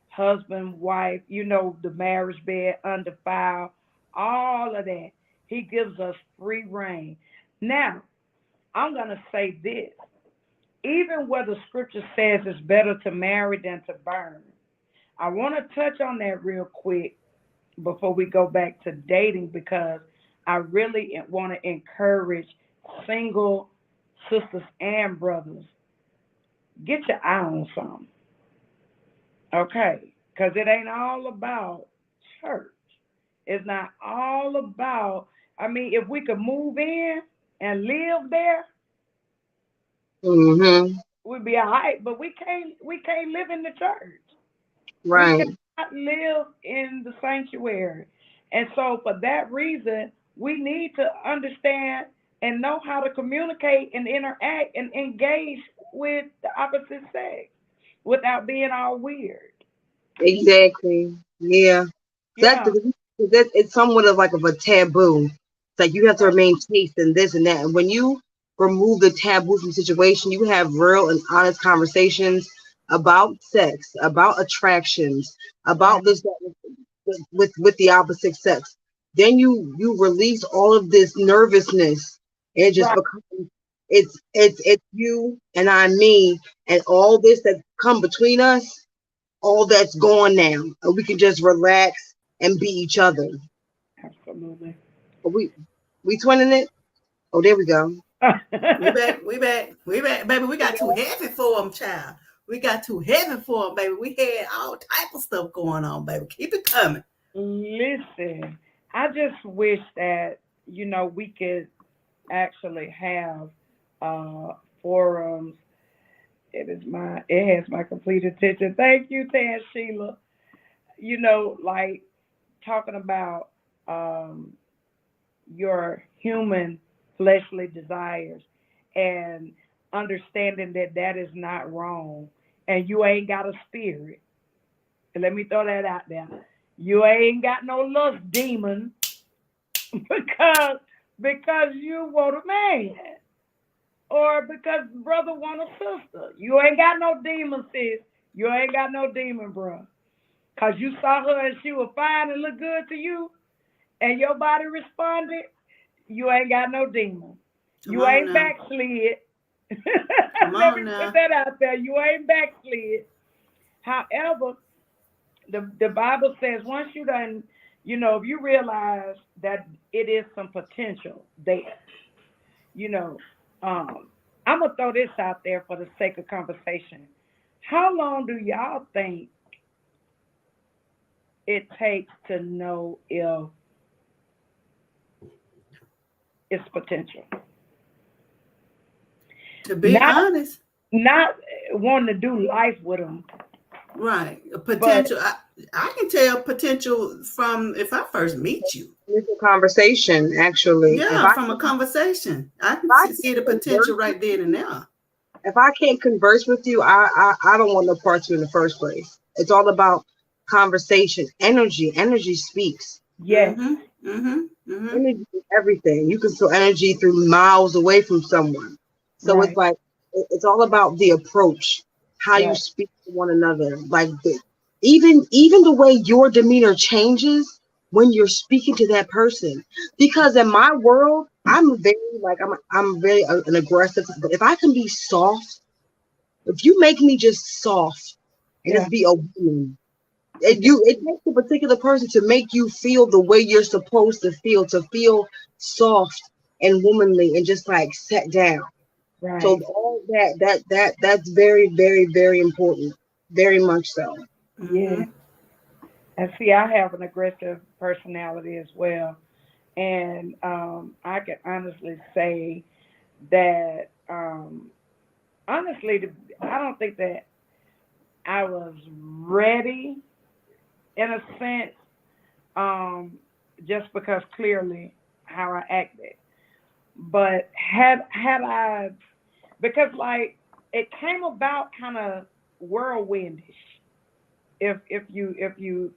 D: Husband, wife, the marriage bed, undefiled, all of that. He gives us free reign. Now, I'm going to say this. Even where the scripture says it's better to marry than to burn, I want to touch on that real quick before we go back to dating, because I really want to encourage single sisters and brothers, get your eye on something, okay? Because it ain't all about church. It's not all about, I mean, if we could move in and live there,
B: Mm-hmm.
D: we'd be all right, but we can't live in the church. We
B: Right.
D: cannot live in the sanctuary. And so for that reason, we need to understand and know how to communicate and interact and engage with the opposite sex without being all weird.
B: Exactly. Yeah. That's
D: Yeah,
B: it's somewhat of like of a taboo. It's like you have to remain chaste and this and that. And when you remove the taboo from the situation, you have real and honest conversations about sex, about attractions,
D: right,
B: about this that, with the opposite sex. Then you release all of this nervousness, and it just
D: right.
B: becomes it's you and I me and all this that come between us, all that's gone now, and we can just relax and be each other.
D: Absolutely.
B: Are we twinning it? Oh, there we go.
A: We back, we back, we back, baby. We got too heavy for them, child. We got too heavy for them, baby. We had all type of stuff going on, baby. Keep it coming.
D: Listen, I just wish that, we could actually have forums. It has my complete attention. Thank you, Tan Sheila. Like talking about your human fleshly desires and understanding that that is not wrong, and you ain't got a spirit. And let me throw that out there. You ain't got no lust demon because you want a man or because brother want a sister. You ain't got no demon, sis. You ain't got no demon, bro. Cause you saw her and she was fine and look good to you, and your body responded. You ain't got no demon.
A: Come
D: You
A: on
D: ain't
A: now.
D: backslid.
A: Come
D: Let me
A: on
D: put
A: now.
D: that out there. You ain't backslid. However, the Bible says once you done, if you realize that it is some potential there, you know, I'm gonna throw this out there for the sake of conversation. How long do y'all think it takes to know if it's potential?
A: To be
D: Not
A: honest,
D: not wanting to do life with them,
A: right?
D: but
A: Potential. I can tell potential from if I first meet you.
B: It's a conversation, actually. If
A: Yeah,
B: I
A: from a conversation, I
B: if
A: can
B: I
A: see the
B: can't
A: potential
B: converse,
A: right then and there.
B: if I can't converse with you, I don't want no parts of you in the first place. It's all about conversation, energy. Energy speaks.
D: yes,
A: Mm-hmm. Mm-hmm. Mm-hmm.
B: Energy is everything. You can feel energy through miles away from someone. So it's
D: right,
B: like it's all about the approach, how you
D: right,
B: speak to one another. Like even the way your demeanor changes when you're speaking to that person. Because in my world, I'm very like I'm very an aggressive. But if I can be soft, if you make me just soft and
D: yeah,
B: just be a woman, it takes a particular person to make you feel the way you're supposed to feel soft and womanly and just like set down. So
D: right,
B: all that's very, very, very important. Very much so.
D: yeah.
A: Mm-hmm.
D: And see, I have an aggressive personality as well, and I can honestly say that honestly, I don't think that I was ready in a sense, just because clearly how I acted. But had I, because like it came about kind of whirlwindish. If you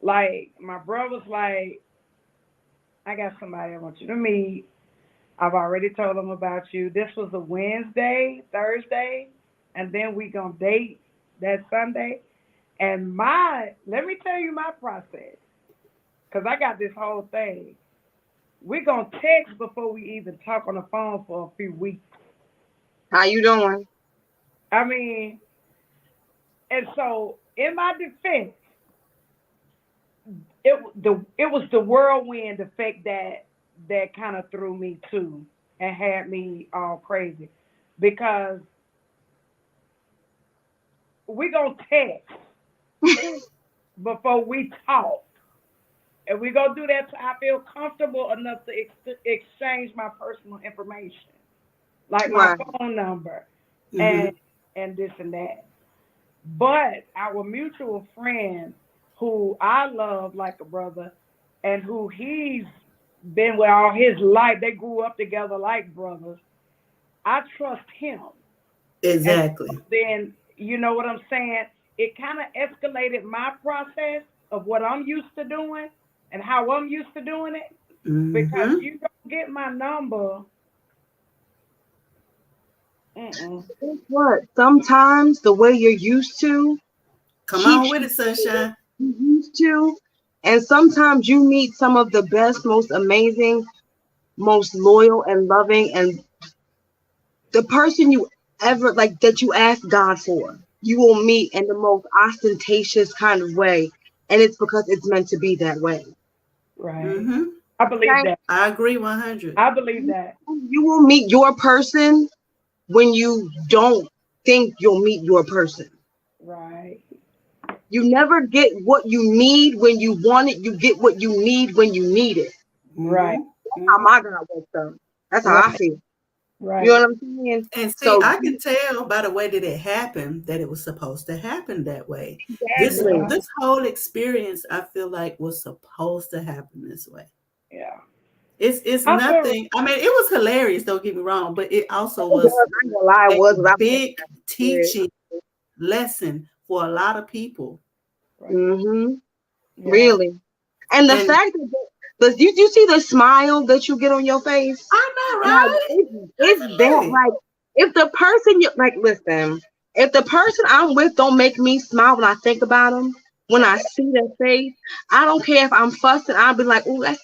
D: like, my brother's like, I got somebody I want you to meet. I've already told them about you. This was a Wednesday, Thursday, and then we gonna date that Sunday. And let me tell you my process, because I got this whole thing. We're going to text before we even talk on the phone for a few weeks.
B: How you doing?
D: I mean, and so in my defense, it was the whirlwind effect that kind of threw me too. and had me all crazy because we gonna text before we talk. And we gonna do that till I feel comfortable enough to exchange my personal information, like my
B: Right.
D: phone number
A: Mm-hmm.
D: and this and that. But our mutual friend, who I love like a brother, and who he's been with all his life, they grew up together like brothers. I trust him. And
A: Exactly.
D: then, you know what I'm saying? It kind of escalated my process of what I'm used to doing and how I'm used to doing it because
A: Mm-hmm.
D: you don't get my number.
B: Guess what? Sometimes the way you're used to
A: Come on
B: keeps
A: with it, Sunshine.
B: you used to, and sometimes you meet some of the best, most amazing, most loyal and loving, and the person you ever like that you ask God for, you will meet in the most ostentatious kind of way, and it's because it's meant to be that way.
D: Right.
A: Mm-hmm.
D: I believe
B: Okay?
D: that.
A: I agree 100.
D: I believe that.
B: You will meet your person when you don't think you'll meet your person.
D: Right.
B: You never get what you need when you want it. You get what you need when you need it.
D: Right.
B: That's how my God works though. That's how I
D: Right.
B: feel.
D: Right.
B: You know what I'm saying?
A: And see,
B: So
A: I can tell by the way that it happened that it was supposed to happen that way. This
B: exactly.
A: this whole experience, I feel like, was supposed to happen this way.
D: Yeah.
A: It's
D: I feel
A: nothing. I mean, it was hilarious. Don't get me wrong, but it also
B: I
A: was
B: ain't gonna lie, it
A: a
B: was what I
A: big
B: did.
A: teaching lesson for a lot of people.
D: right.
B: Mm-hmm.
D: Yeah.
B: Really. And the
A: And
B: fact that you see the smile that you get on your face?
A: I know,
B: Like
A: right?
B: it's that
A: Definitely.
B: like if the person you like listen, if the person I'm with don't make me smile when I think about them, when I see their face, I don't care if I'm fussing, I'll be like, ooh, that's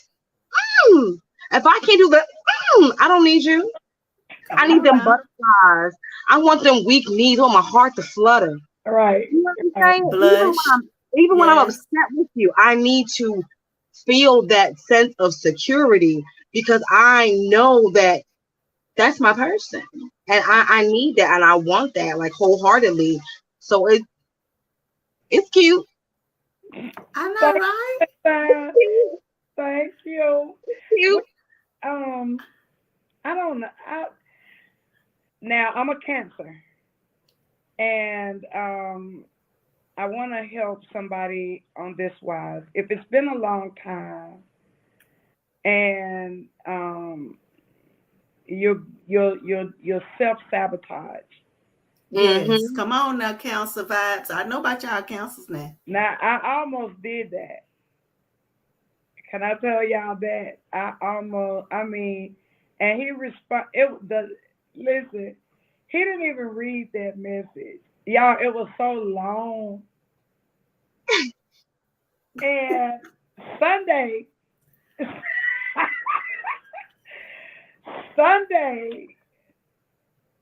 B: if I can't do that, I don't need you.
A: Come
B: I need
A: on
B: them
A: now.
B: butterflies. I want them weak knees or my heart to flutter.
D: Right.
B: You know what I'm
D: Right.
B: saying?
A: Blush.
B: Even when I'm
A: Yes.
B: upset with you, I need to feel that sense of security because I know that that's my person. And I need that and I want that like wholeheartedly. So it's cute.
A: I know,
D: Thank
A: right?
D: you. Thank you.
B: Cute.
D: I don't know. Now I'm a Cancer, and I want to help somebody on this wise. If it's been a long time, and you're self sabotage.
A: Yes.
B: Mm-hmm.
A: Come on now, council vibes. I know about y'all councils now.
D: Now I almost did that. Can I tell y'all that I almost? I mean, and he respond. Listen. He didn't even read that message, y'all. It was so long. And Sunday, Sunday,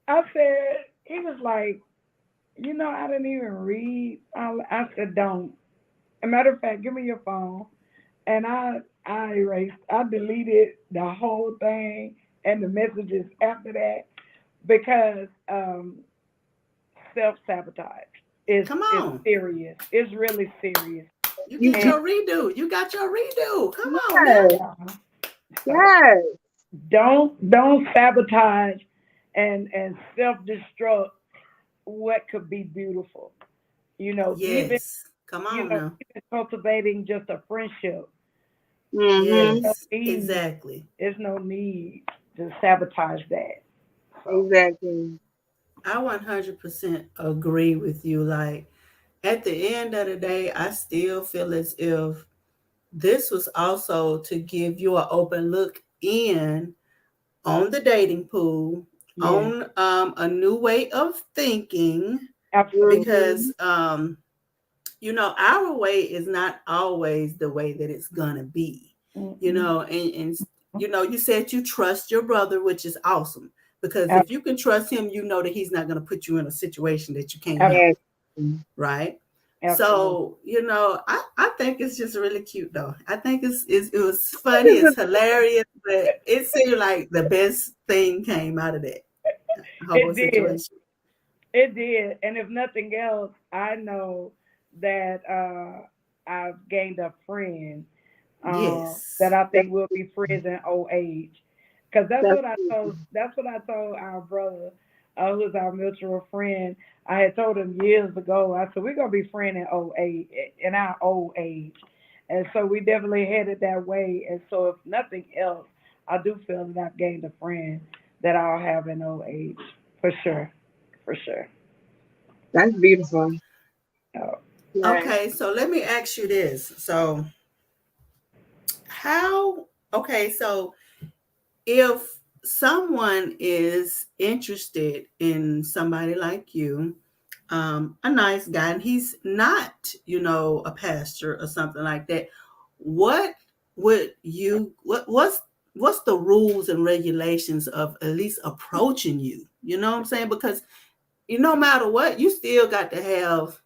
D: I said he was like, I didn't even read. I said, don't. As a matter of fact, give me your phone. And I deleted the whole thing and the messages after that because self sabotage
A: Come
D: is
A: on.
D: serious. It's really serious.
A: You
B: You
A: get
D: And
A: your redo. You got your redo. Come on now.
B: yes,
D: uh, so
B: yes,
D: don't sabotage and self destruct what could be beautiful. Even
A: Yes. Come on now.
D: even cultivating just a friendship.
B: mm-hmm.
D: No
A: Yes.
D: need.
A: Exactly.
D: There's no need to sabotage that. So
B: Exactly.
A: I 100% agree with you. Like, at the end of the day, I still feel as if this was also to give you an open look in on the dating pool,
D: yeah,
A: on a new way of thinking,
D: absolutely.
A: because
B: Mm-hmm.
A: our way is not always the way that it's gonna be.
D: Mm-mm.
A: And you said you trust your brother, which is awesome, because
D: Ab-
A: if you can trust him, you know that he's not gonna put you in a situation that you can't
D: ab-
A: handle,
B: Yes.
A: right? So, I think it's just really cute though. I think it was funny, it's hilarious, but it seemed like the best thing came out of that whole
D: It did.
A: situation.
D: It did. And if nothing else, I know that I've gained a friend that
A: Yes.
D: I think will be friends in old age. Because that's
B: That's
D: what I told. That's what I told our brother, who's our mutual friend. I had told him years ago. I said we're gonna be friends in old age, in our old age, and so we definitely headed that way. And so, if nothing else, I do feel that I've gained a friend that I'll have in old age for sure, for sure.
B: that's beautiful.
D: Oh,
B: Right.
A: Okay, so let me ask you this. So, how, okay, so if someone is interested in somebody like you, a nice guy, and he's not, a pastor or something like that, what what's the rules and regulations of at least approaching you? You know what I'm saying? Because no matter what, you still got to have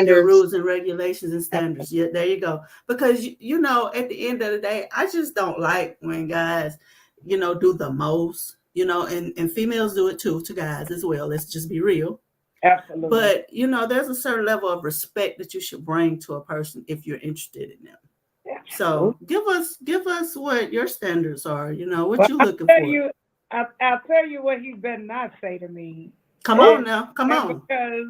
A: your
B: Standards.
A: rules and regulations and standards. Yeah, there you go. Because at the end of the day, I just don't like when guys, do the most, and females do it too to guys as well. Let's just be real.
D: absolutely.
A: But there's a certain level of respect that you should bring to a person if you're interested in them.
D: Absolutely.
A: So give us what your standards are, what
D: Well,
A: you
D: I'll
A: looking
D: tell
A: for.
D: you, I'll tell you what he better not say to me.
A: Come on
D: And,
A: now. Come
D: and
A: on.
D: because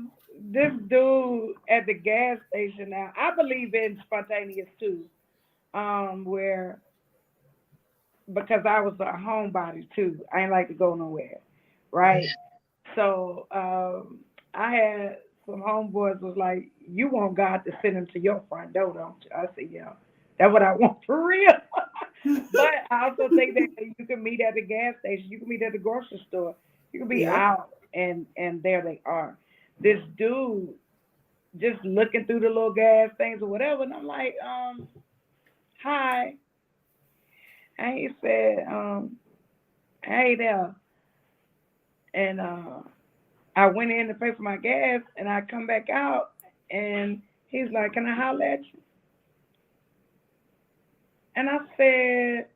D: this dude at the gas station now, I believe in spontaneous too. Where because I was a homebody too, I ain't like to go nowhere, right? So I had some homeboys was like, "You want God to send him to your front door, don't you?" I said, "Yeah, that's what I want for real." But I also think that you can meet at the gas station, you can meet at the grocery store, you can be
A: Yep.
D: out, and there they are. This dude just looking through the little gas things or whatever, and I'm like, hi, and he said, hey there, and I went in to pay for my gas, and I come back out, and he's like, can I holler at you? And I said,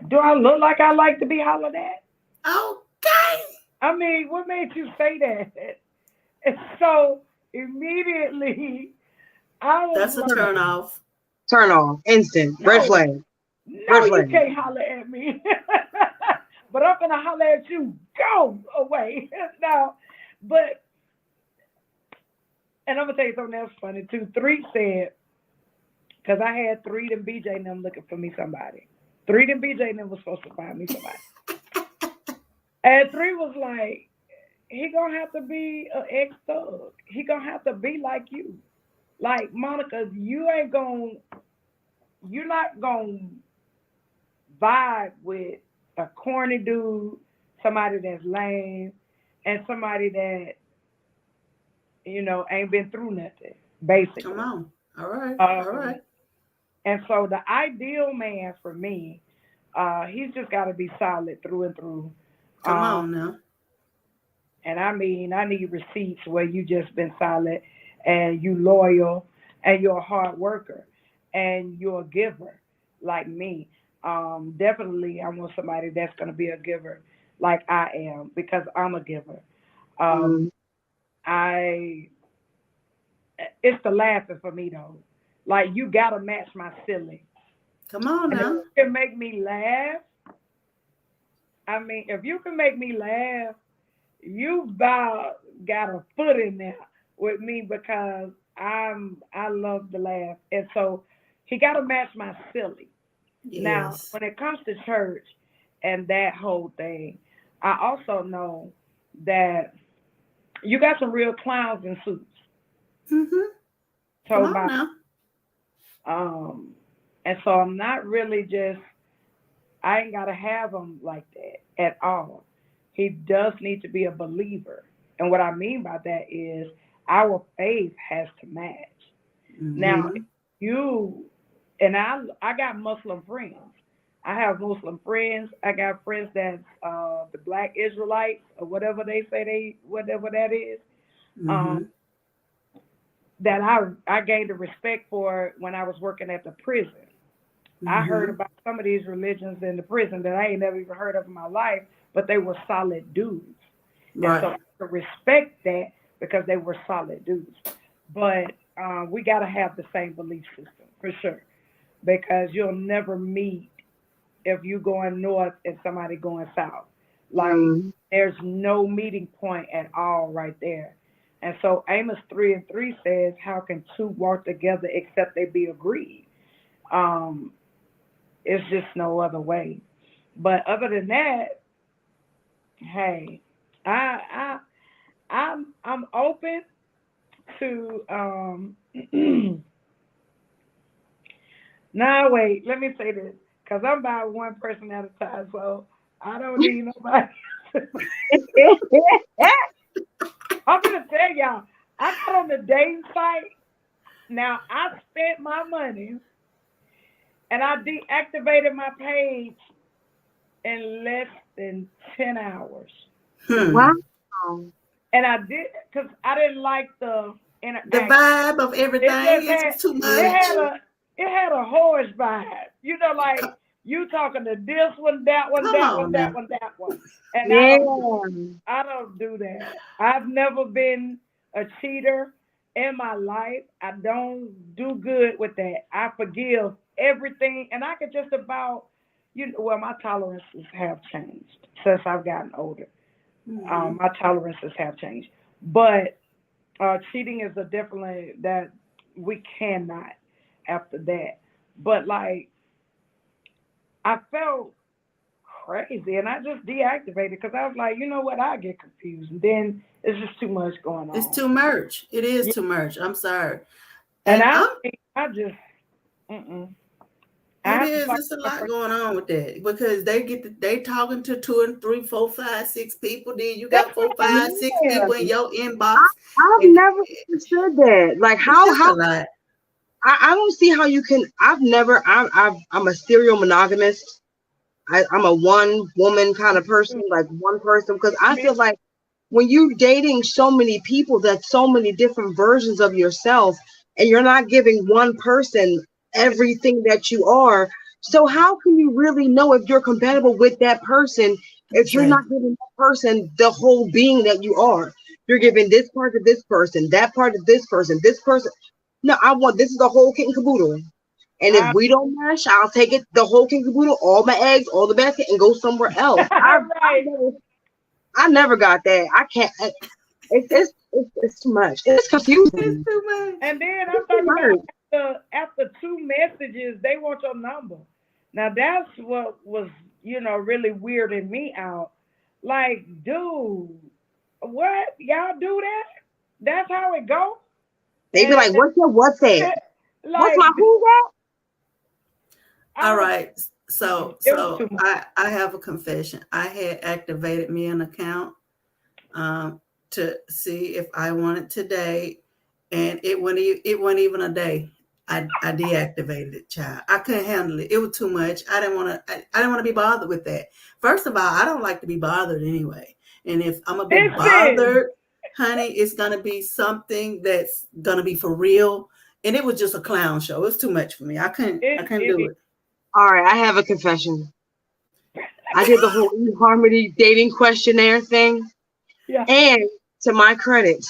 D: do I look like I like to be hollered at?
A: Okay.
D: I mean, what made you say that? And so immediately I was
A: That's a
D: like,
A: turn off.
B: Turn off. Instant. Red
D: no,
B: flag.
D: no,
B: Red
D: you
B: flag.
D: can't holler at me. But I'm gonna holler at you. Go away. Now, but and I'm gonna tell you something else funny too. Three said, because I had three and BJ and them looking for me somebody. Three and BJ and them was supposed to find me somebody. And three was like, he gonna have to be an ex thug. He gonna have to be like you. Like Monica, you're not gonna vibe with a corny dude, somebody that's lame, and somebody that ain't been through nothing,
A: Come
D: basically.
A: on. All right. All
D: Um,
A: right.
D: and so the ideal man for me, he's just got to be solid through and through.
A: Come
D: Um,
A: on now.
D: and I mean, I need receipts where you just been solid and you loyal and you're a hard worker and you're a giver like me. Definitely, I want somebody that's going to be a giver like I am because I'm a giver. Um,
B: Mm.
D: I it's the laughing for me though. Like you gotta match my silly.
A: Come on
D: And if
A: now.
D: you can make me laugh, I mean, if you can make me laugh, you about got a foot in there with me because I love to laugh, and so he got to match my silly. Now,
A: Yes.
D: when it comes to church and that whole thing, I also know that you got some real clowns in suits.
A: Mm-hmm. Come
D: So
A: on
D: my
A: now.
D: um, and so I'm not really just I ain't gotta have him like that at all. He does need to be a believer. And what I mean by that is our faith has to match. Now,
A: Mm-hmm.
D: if you and I got Muslim friends. I have Muslim friends. I got friends that's the Black Israelites or whatever they say whatever that is. Um,
A: Mm-hmm.
D: that I gained a respect for when I was working at the prison. I heard about some of these religions in the prison that I ain't never even heard of in my life, but they were solid dudes. And so
A: Right.
D: I could respect that because they were solid dudes. But we got to have the same belief system for sure, because you'll never meet if you going north and somebody going south. Like there's no meeting point at all right there. And so Amos 3:3 says, "How can two walk together except they be agreed?" Um, it's just no other way. But other than that, hey, I I'm open to Nah, wait, let me say this, because I'm about one person at a time, so I don't need nobody. I'm gonna tell y'all, I got on the dating site. Now I spent my money and I deactivated my page in less than 10 hours.
B: Wow.
D: And I did because I didn't like the
A: The
D: interaction.
A: vibe of
D: It
A: everything
D: just
A: is
D: had
A: too much.
D: it had a horse vibe. You know, like you talking to this one, that one,
A: Come
D: that one,
A: on
D: that
A: now.
D: one, that one. And
B: Yeah.
D: I don't do that. I've never been a cheater in my life. I don't do good with that. I forgive everything, and I could just about, well, my tolerances have changed since I've gotten older. My tolerances have changed, but cheating is a definitely that we cannot after that. But like I felt crazy, and I just deactivated because I was like, you know what, I get confused, and then it's just too much going
A: It's
D: on.
A: too much. It is
D: Yeah.
A: too much. I'm sorry.
D: And
A: And I'm
D: I just, mm-mm. I
A: it
D: have to
A: is.
D: find
A: It's a
D: a
A: lot
D: person.
A: going on with that because they talking to two and three, four, five, six people. Then you
D: That's
A: got
D: what
A: four,
D: I'm
A: five, six
B: Yeah.
A: people in your
B: I,
A: inbox,
B: I've
A: and
B: never understood that. Like
A: it's
B: how
A: just a lot.
B: I don't see how you can. I'm a serial monogamist. I'm a one woman kind of person, like one person, because I
D: Me,
B: feel like when you're dating so many people, that's so many different versions of yourself, and you're not giving one person everything that you are. So how can you really know if you're compatible with that person if you're not
A: Exactly.
B: giving that person the whole being that you are? You're giving this part to this person, that part to this person, this person. No, I want this is the whole kit and caboodle. And if
D: I,
B: we don't mesh, I'll take it the whole kit and caboodle, all my eggs, all the basket, and go somewhere else.
D: right.
B: I never got that. I can't. It's too much. It's
A: It's
B: confusing.
A: too much.
D: And then I'm
B: It's too
D: talking about
B: much.
D: after two messages, they want your number. Now that's what was, really weirding me out. Like, dude, what y'all do that? That's how it go.
B: They be
D: And
B: like, "What's your what's that? What's
D: like,
B: my who that?"
D: I
A: All
D: was,
A: right. So
D: it was too
A: so
D: much.
A: I have a confession. I had activated me an account um, to see if I wanted to date, and it wasn't even a day. I deactivated it, child. I couldn't handle it. It was too much. I didn't want to be bothered with that. First of all, I don't like to be bothered anyway. And if I'm gonna be
D: Listen,
A: bothered, honey, it's gonna be something that's gonna be for real. And it was just a clown show. It was too much for me. I couldn't do
D: it
A: it.
B: All right, I have a confession. I did the whole eHarmony dating questionnaire thing,
D: yeah.
B: and to my credit,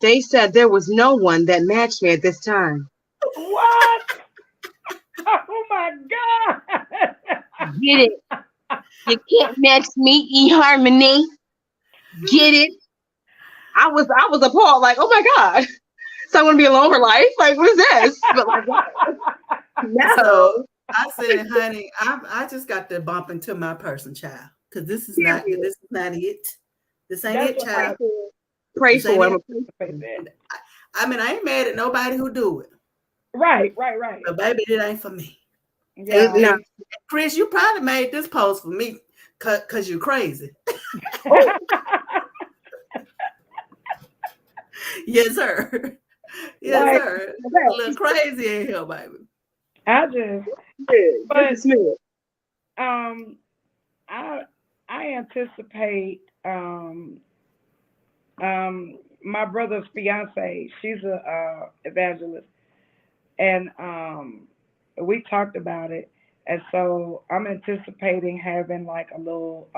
B: they said there was no one that matched me at this time.
D: What? Oh my God.
B: Get it? You can't match me, eHarmony. Get it? I was appalled, like, oh my god. So I'm gonna be alone for life? Like, what is this? But like,
A: So
B: no.
A: I said, honey, I just got to bump into my person, child, because
B: Period.
A: this is not it. This ain't
D: That's
A: it,
D: what
B: Pray
A: child.
B: for it. Pray
A: This ain't
B: for it. I'm
A: it.
B: gonna pray for it.
D: happened.
A: I mean, I ain't mad at nobody who do it,
D: Right, right, right.
A: but baby, it ain't for me. And,
D: Yeah.
B: No.
A: and Chris, you probably made this post for me because you're crazy.
B: Oh,
A: Yes, sir. Yes,
D: Like,
A: sir. A little
B: okay.
A: crazy in here, baby.
D: I just,
B: Good. Good to
D: but
B: smell.
D: um, I I anticipate my brother's fiance. She's a evangelist, and we talked about it. And so I'm anticipating having like a little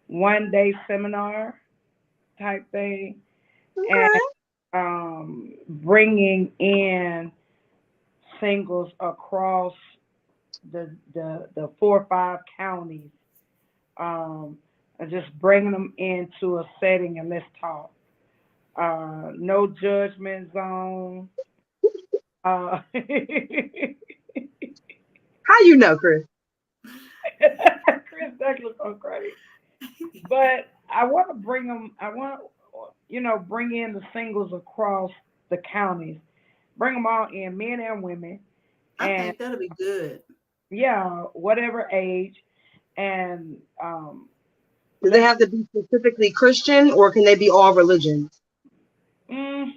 D: 1 day seminar type thing, and
B: Okay.
D: bringing in singles across the 4 or 5 counties, and just bringing them into a setting and let's talk. No judgment zone. Chris
B: How you know, Chris?
D: Douglas on credit. But I want to bring them. I want to, bring in the singles across the counties. Bring them all in, men and women,
A: I
D: and
A: think that'll be good.
D: yeah, whatever age, and
B: Do they
D: let's.
B: have to be specifically Christian, or can they be all religions?
D: Mm,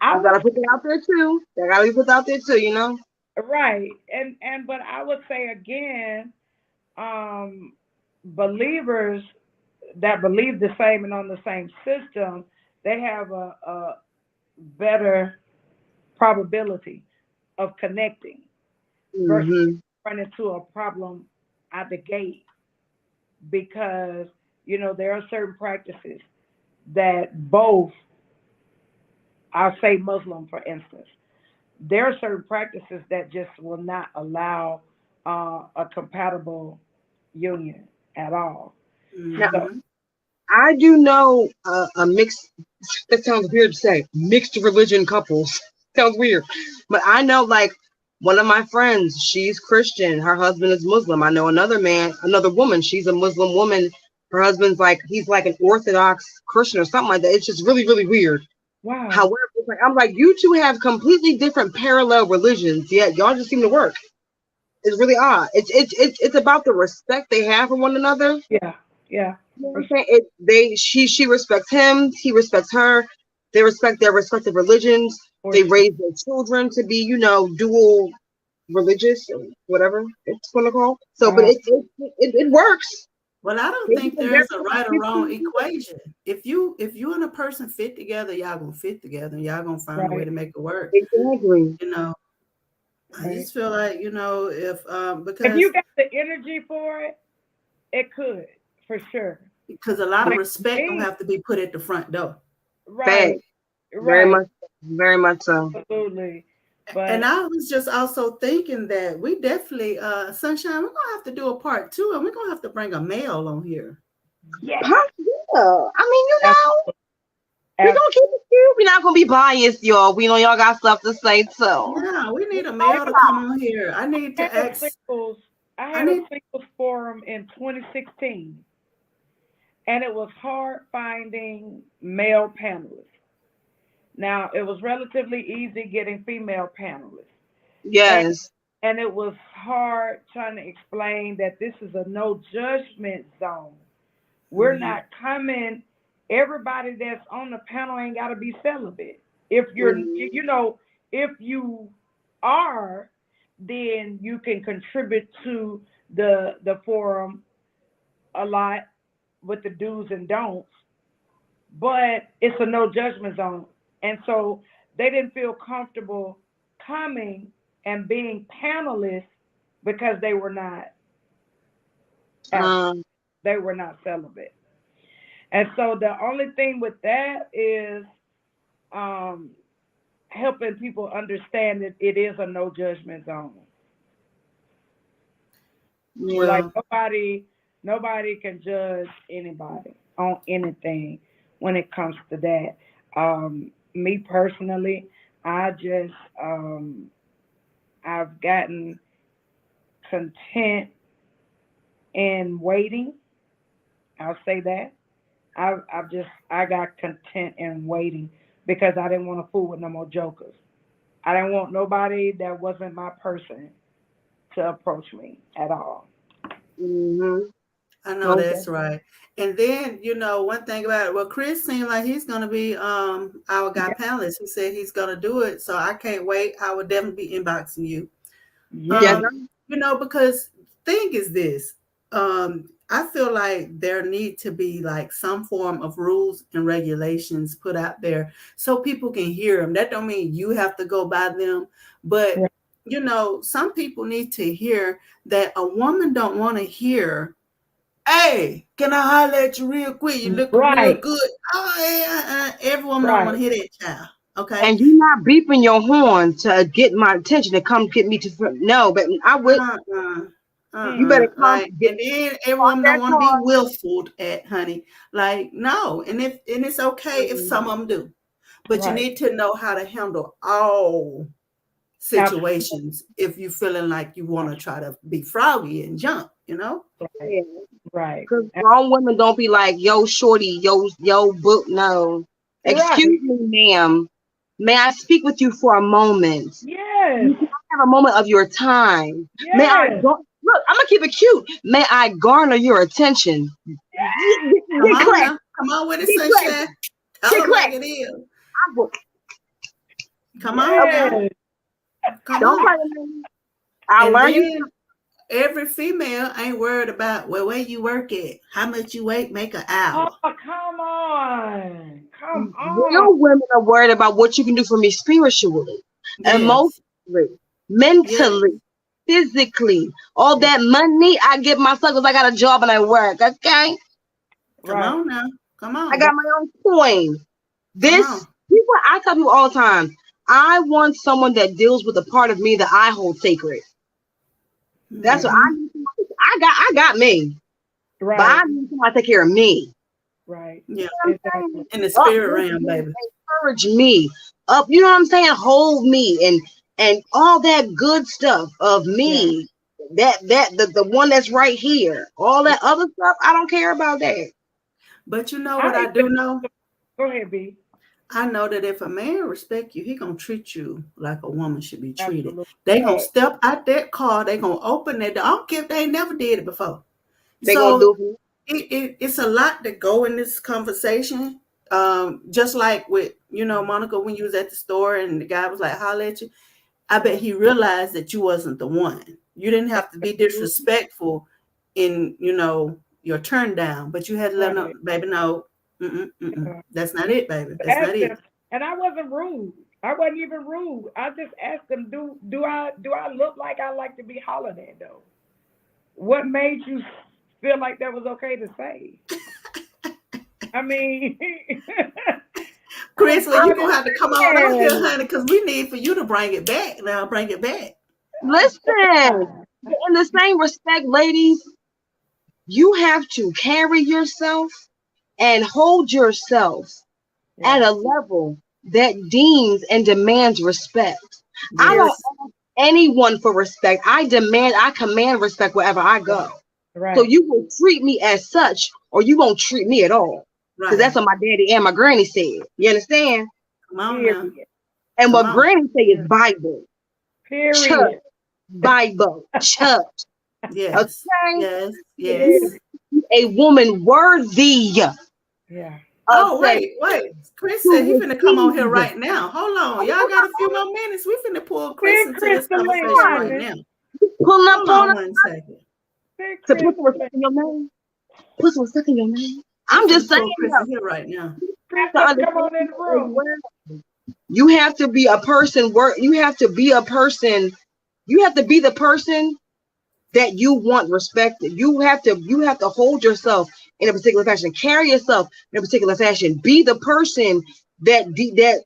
D: I
B: You
D: would
B: gotta put that out there too. That gotta be put out there too.
D: right, and but I would say again, um, believers that believe the same and on the same system, they have a better probability of connecting versus
B: Hmm.
D: running into a problem at the gate, because there are certain practices that both, I'll say Muslim for instance, there are certain practices that just will not allow a compatible union at all.
B: Now,
D: So
A: Hmm.
B: I do know a mixed. That sounds weird to say. Mixed religion couples sounds weird, but I know like one of my friends. She's Christian. Her husband is Muslim. I know another woman. She's a Muslim woman. Her husband's like he's like an Orthodox Christian or something like that. It's just really really weird.
D: wow,
B: However, I'm like you two have completely different parallel religions, yet y'all just seem to work. It's really odd. It's about the respect they have for one another.
D: yeah, yeah,
B: You know what
D: for
B: I'm saying? She respects him, he respects her. They respect their respective religions.
D: for
B: They
D: sure.
B: raise their children to be, dual religious or whatever it's gonna call. So, but
D: Uh,
B: it works.
A: Well, I don't
B: They
A: think
B: been married
A: there's a
B: for like
A: right or wrong
B: 15 years.
A: equation. If you and a person fit together, y'all gonna fit together and y'all gonna find a way
D: right,
A: to make it work.
B: Exactly.
A: You know, I
D: right.
A: just feel like, if
D: If you
A: because
D: got the energy for it, it could for sure.
A: because a lot of
D: Like
A: respect gonna
D: me,
A: have to be put at the front door.
B: Fact.
D: right,
B: Very
D: right,
B: much, very much so.
D: absolutely.
A: And
D: But
A: I was just also thinking that we definitely, Sunshine, we're gonna have to do a part two, and we're gonna have to bring a male on here.
D: yes,
B: Huh? Yeah. I mean,
D: absolutely,
B: we gonna keep it cute. We're not gonna be biased, y'all. We know y'all got stuff to say too.
A: Yeah, we
B: We
A: need a
B: know
A: male to come on here. I need to
D: had a
A: ask.
D: singles. I
A: I
D: had a
A: need.
D: singles forum in 2016, and it was hard finding male panelists. Now it was relatively easy getting female panelists, and
B: Yes.
D: and it was hard trying to explain that this is a no judgment zone. We're
A: Mhm.
D: not coming. Everybody that's on the panel ain't got to be celibate. If you're,
B: Mhm.
D: if you are, then you can contribute to the forum a lot with the do's and don'ts. But it's a no judgment zone, and so they didn't feel comfortable coming and being panelists because uh,
B: Um,
D: they were not celibate. And so the only thing with that is um, helping people understand that it is a no judgment zone.
B: yeah.
D: Like
A: Well,
D: nobody can judge anybody on anything when it comes to that. Me personally, I just I've gotten content in waiting. I'll say that. I got content in waiting because I didn't want to fool with no more jokers. I didn't want nobody that wasn't my person to approach me at all.
B: Mhm.
A: I know
B: Okay.
A: that's right. And then, one thing about it, well, Chris seemed like he's gonna be our guy
D: Yeah,
A: panelist. He said he's gonna do it. So I can't wait. I would definitely be inboxing you.
D: yeah,
B: Yes.
A: Because thing is this. I feel like there need to be like some form of rules and regulations put out there so people can hear them. That don't mean you have to go by them, but
D: Right.
A: some people need to hear that a woman don't want to hear, "Hey, can I holler at you real quick? You looking real
D: Right.
A: good." Oh, every woman don't want
D: Right.
A: to hear that, child. Okay.
B: And you not beeping your horn to get my attention to come get me to no, but I would
A: Uh-uh.
B: you better come
A: Like,
B: get
A: and then every
B: park
A: woman don't
B: that
A: want to be
B: car.
A: willful at, honey. Like, no. And it's okay if some of them do, but you
D: Right.
A: need to know how to handle all
D: Absolutely.
A: situations if you're feeling like you want to try to be froggy and jump.
D: Right.
B: Yeah.
D: Right.
B: Because grown women don't be like, yo, shorty, yo, book, no.
D: Right.
B: Excuse me, ma'am. May I speak with you for a moment?
D: Yes.
B: Can I have a moment of your time? May I
D: Yes.
B: look, I'm gonna keep it cute. May I garner your attention?
A: Come
B: Get
A: on
B: classy.
A: now. Come on with it,
B: Get classy.
A: Sunshine. Tell
B: Get
A: them like
B: classy.
A: it is.
B: I will-
A: Come on now.
D: Yes.
A: Come
B: Don't
A: on.
B: play with me. I'll
A: And
B: learn
A: then
B: you.
A: every female ain't worried about, well, where you work at, how much you make an
D: Oh,
A: hour.
D: come on. Come on.
B: Real women are worried about what you can do for me spiritually,
A: Yes.
B: emotionally,
A: Yes.
B: mentally, physically. All that money I give myself because I got a job and I work. Okay,
A: Come
D: Right.
A: on now. Come
B: I
A: on.
B: got my own coin.
A: Come
B: This
A: on.
B: people, I tell people all the time. I want someone that deals with a part of me that I hold sacred. That's what I
A: Mhm.
B: need. I got me, but I
D: Right.
B: need somebody to take care of me.
D: Right.
A: Yeah.
B: You know what I'm saying?
D: Exactly.
A: In the spirit
B: Uplift
A: realm,
B: me,
A: baby.
B: encourage me, up. You know what I'm saying? Hold me and all that good stuff of
D: Yeah.
B: me. The one that's right here. All that other stuff, I don't care about that.
A: But you know what
D: I
A: I do know?
D: go ahead, B.
A: I know that if a man respect you, he gonna treat you like a woman should be treated.
D: Absolutely.
A: They gonna step out that car. They gonna open that door. I don't care if they ain't never did it before.
B: They gonna
A: So
B: do.
A: it's a lot to go in this conversation. Just like with Monica, when you was at the store and the guy was like, "Holla at you," I bet he realized that you wasn't the one. You didn't have to be disrespectful in your turn down, but you had to let
D: Right.
A: them, baby, no, that's not it, baby. That's not
D: Asked
A: it.
D: him, and I wasn't rude. I wasn't even rude. I just asked him, do I look like I like to be hollered at though? What made you feel like that was okay to say? I mean,
A: Chris, well,
D: I
A: you gonna have to come on out here,
D: understand.
A: honey, because we need for you to bring it back. Now, bring it back.
B: Listen, in the same respect, ladies, you have to carry yourself and hold yourself at
D: Yeah.
B: a level that deems and demands respect. I don't
A: Yes.
B: ask anyone for respect. I command respect wherever I go. So
D: Right.
B: you will treat me as such, or you won't treat me at all. Because that's
A: Right.
B: what my daddy and my granny said. You understand?
A: Come on now.
D: Period.
B: And
A: Come
B: what
A: on.
B: granny say is Bible, church,
D: Period.
B: Bible, church.
A: Yes.
B: Okay?
A: Yes. Yes.
D: Period.
B: A woman worthy
D: Yeah.
B: of
A: Oh,
B: such
A: wait. Chris said he
B: to
A: finna come on here
B: receive.
A: right now. Hold on. Y'all got a few more minutes. We finna pull Chris
D: Big
A: into this
D: Crystal
A: conversation right
D: Lynn.
A: now.
B: Pulling up
A: Hold
B: on
A: on
B: her
A: one second.
D: Big
B: to put some
D: Crystal
B: respect in your name. Put some respect in your name.
A: We
B: I'm just
A: finna
B: saying
A: pull Chris in here right now.
B: have to
D: Crystal, come
B: understand
D: on in the
B: as
D: room.
B: well. You have to be a person. You have to be a person. You have to be the person that you want respected. You have to hold yourself in a particular fashion. Carry yourself in a particular fashion. Be the person that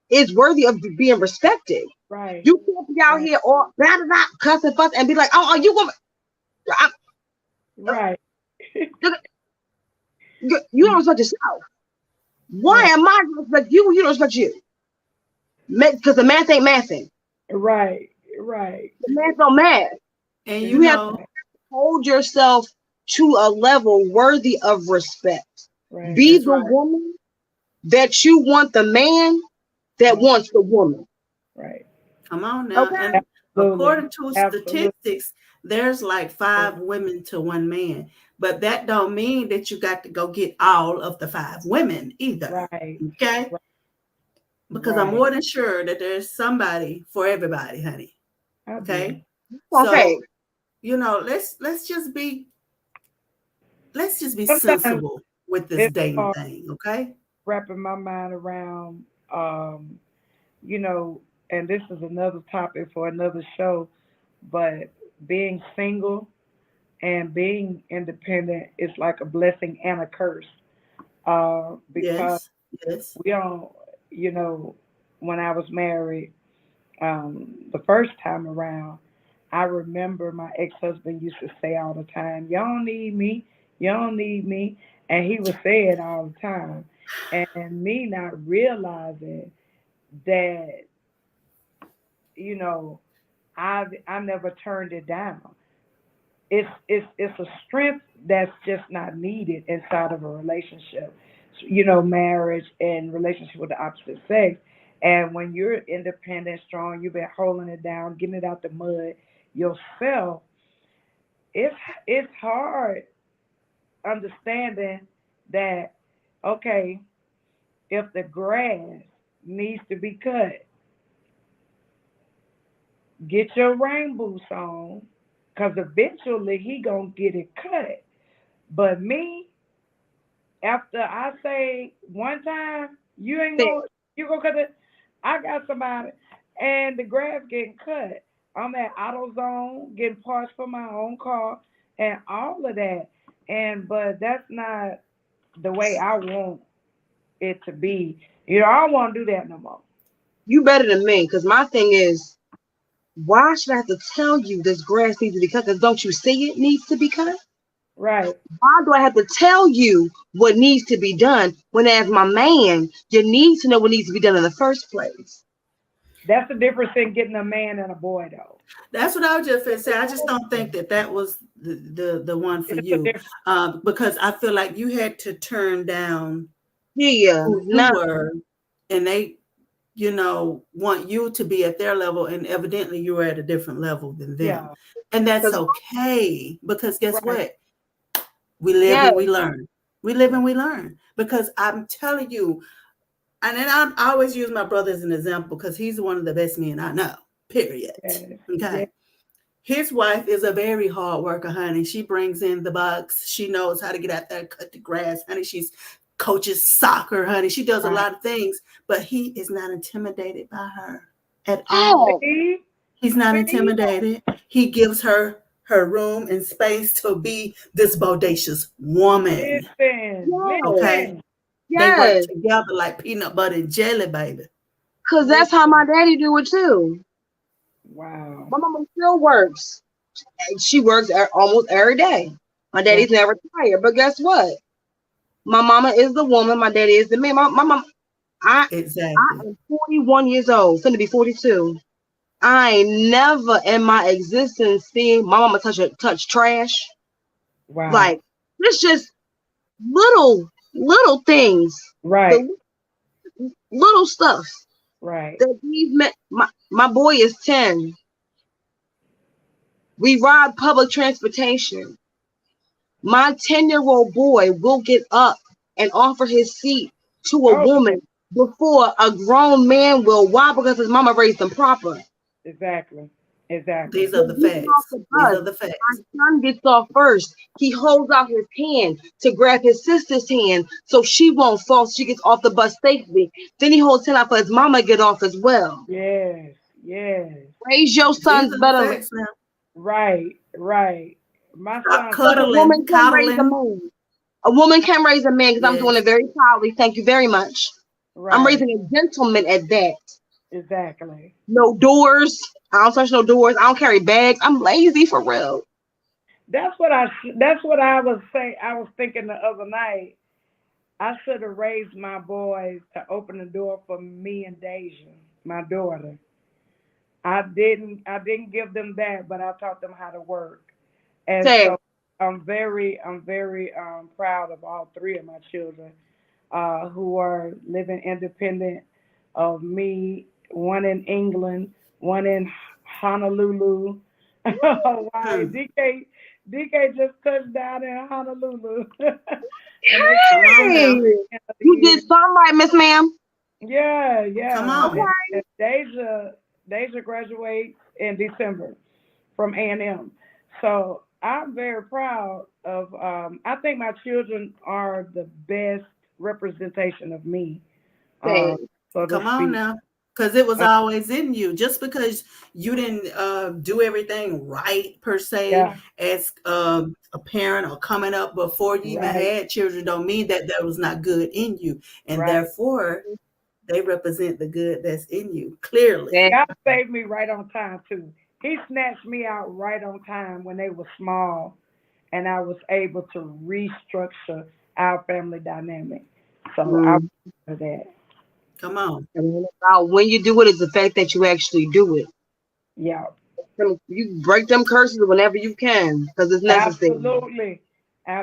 B: is worthy of being respected.
D: Right.
B: You can't be out
D: Right.
B: here all blah, blah, blah, cussing, fuss, and be like, "Oh, are you woman?
D: Right.
B: You don't respect yourself. Why
D: Right.
B: am I going to respect you when you don't respect you? Because the math ain't mathing.
D: Right. Right.
B: The math don't math.
A: And
B: You have to hold yourself to a level worthy of respect.
D: Right.
B: Be
A: that's
B: the
A: right.
B: woman that you want the man that wants the woman.
D: Right.
A: Come on now.
B: Okay?
A: And
D: Absolutely.
A: according to
D: Absolutely.
A: statistics, there's like 5 women to 1 man. But that don't mean that you got to go get all of the 5 women either.
D: Right.
A: Okay?
D: Right.
A: Because I'm
D: Right.
A: more than sure that there's somebody for everybody, honey.
D: I
A: Okay?
D: do.
B: Okay.
A: So, let's just be let's just be
D: sometimes
A: sensible with this
D: it's
A: dating
D: hard
A: thing, okay?
D: wrapping my mind around, you know, and this is another topic for another show, but being single and being independent is like a blessing and a curse. Because
A: Yes, yes.
D: we don't, you know, when I was married, the first time around, I remember my ex-husband used to say all the time, "You don't need me, you don't need me," and he would say it all the time, and me not realizing that, you know, I never turned it down. It's a strength that's just not needed inside of a relationship, you know, marriage and relationship with the opposite sex. And when you're independent, strong, you've been holding it down, getting it out the mud yourself. It's it's hard understanding that, okay, if the grass needs to be cut, get your rain boots on, cause eventually he gonna get it cut. But me, after I say one time, you ain't
B: Say,
D: gonna you gonna cut it. I got somebody, and the grass getting cut. I'm at AutoZone getting parts for my own car and all of that. And but that's not the way I want it to be. You know, I don't want to do that no more.
B: you better than me, because my thing is, why should I have to tell you this grass needs to be cut? Because don't you see it needs to be cut?
D: Right.
B: Why do I have to tell you what needs to be done when, as my man, you need to know what needs to be done in the first place?
D: That's the difference in getting a man and a boy, though.
A: That's what I was just going to say. I just don't think that that was the one for
D: It's a
A: you,
D: difference.
A: because I feel like you had to turn down
B: Yeah,
A: who you
B: no,
A: were, and they, want you to be at their level, and evidently you were at a different level than them.
D: Yeah.
A: And that's
B: because
A: okay, because guess
D: Right.
A: what? We live
B: yeah,
A: and we learn. We live and we learn. Because I'm telling you, and then I always use my brother as an example because he's one of the best men I know, period.
D: Yes. Yeah.
A: Okay. His wife is a very hard worker, honey. She brings in the bucks. She knows how to get out there and cut the grass, honey. She's coaches soccer, honey. She does a
D: Right.
A: lot of things, but he is not intimidated by her at all.
B: oh,
D: See?
A: He's not
D: See?
A: intimidated. He gives her her room and space to be this bodacious woman.
D: Listen.
B: yes,
A: Okay.
D: Listen.
A: They work
B: yes,
A: together like peanut butter and jelly, baby.
B: because that's how my
D: Listen.
B: daddy do it too.
D: Wow.
B: My mama still works. She works almost every day. My
A: Yeah,
B: daddy's never tired, but guess what? My mama is the woman. My daddy is the man. My mom. I
A: exactly.
B: am 41 years old. Soon to be 42. I ain't never in my existence seen my mama touch trash.
D: Wow.
B: Like it's just little things.
D: Right.
B: The little stuff
D: Right.
B: that these men. My boy is 10. We ride public transportation. My 10-year-old boy will get up and offer his seat to a
D: Oh, yeah.
B: woman before a grown man will. Why? Because his mama raised him proper.
D: Exactly. Exactly.
A: These are
B: When
A: the
B: we get off
A: facts.
B: the
A: These
B: bus,
A: are the
B: my
A: facts.
B: son gets off first. He holds out his hand to grab his sister's hand so she won't fall. So she gets off the bus safely. Then he holds his hand out for his mama to get off as well.
D: Yes. Yes.
B: Raise your
A: These
B: sons
A: are the
B: better.
A: facts now.
D: Right. Right. My
A: Stop
D: son.
B: Because a
A: cuddling,
B: woman can raise a
A: coddling.
B: man. A woman can raise a man because I'm doing
A: Yes,
B: it very proudly. Thank you very much. I'm
D: Right.
B: raising a gentleman at that.
D: Exactly.
B: No doors. I don't touch no doors. I don't carry bags. I'm lazy for real.
D: That's what I was saying. I was thinking the other night. I should have raised my boys to open the door for me and Deja, my daughter. I didn't give them that, but I taught them how to work. And
B: Say,
D: so I'm very proud of all three of my children, who are living independent of me. One in England, one in Honolulu. Why
A: hmm.
D: DK just touched down in Honolulu, and they
A: Come on
B: hey,
A: now.
D: the end of the
B: you did
D: year.
B: something right, Miss Ma'am.
D: Yeah,
A: Come
D: yeah.
A: on.
D: And Deja graduates in December from A&M. So I'm very proud of. I think my children are the best representation of me,
B: Say,
D: um, so to
A: Come on
D: speak.
A: now. Because it was
D: Uh,
A: always in you. Just because you didn't do everything right, per se,
D: yeah,
A: as a parent or coming up before you even
D: right,
A: had children, don't mean that that was not good in you. And
D: right.
A: therefore, they represent the good that's in you, clearly.
B: that,
D: God saved me right on time too. He snatched me out right on time when they were small, and I was able to restructure our family dynamic. So I
B: mm,
D: for that.
A: Come on.
B: and about when you do it is the fact that you actually do it.
D: Yeah,
B: You break them curses whenever you can because it's necessary.
D: absolutely,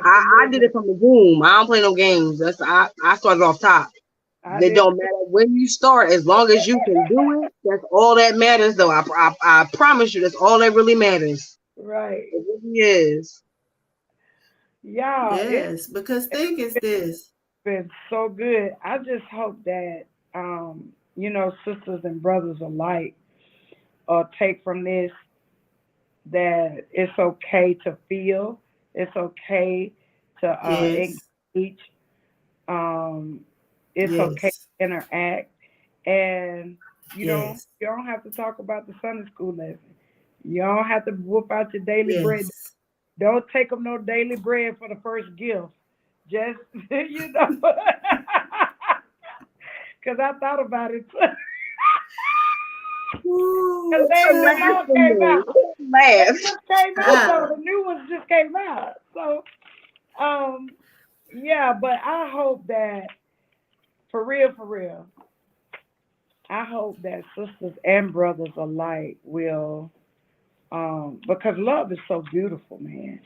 B: I did
D: absolutely.
B: it from the womb. I don't play no games. I started off top.
D: I
B: It
D: did.
B: don't matter when you start, as long as you can do it. That's all that matters, though. I promise you, that's all that really matters.
D: Right.
B: It really is.
D: Yeah,
A: Yes, because think is this.
D: been so good. I just hope that sisters and brothers alike take from this that it's okay to feel, it's okay to
A: Yes,
D: engage, um, it's okay
A: yes,
D: to interact, and
A: yes,
D: you don't have to talk about the Sunday school lesson. You don't have to whoop out your daily bread.
A: yes.
D: Don't take them no daily bread for the first gift. Just because I thought about it. Because
A: Ooh,
D: they
A: child.
D: all came out. They
B: Laugh.
D: just came out though.
A: Child.
D: The new ones just came out. So um yeah, but I hope that for real, I hope that sisters and brothers alike will because love is so beautiful, man.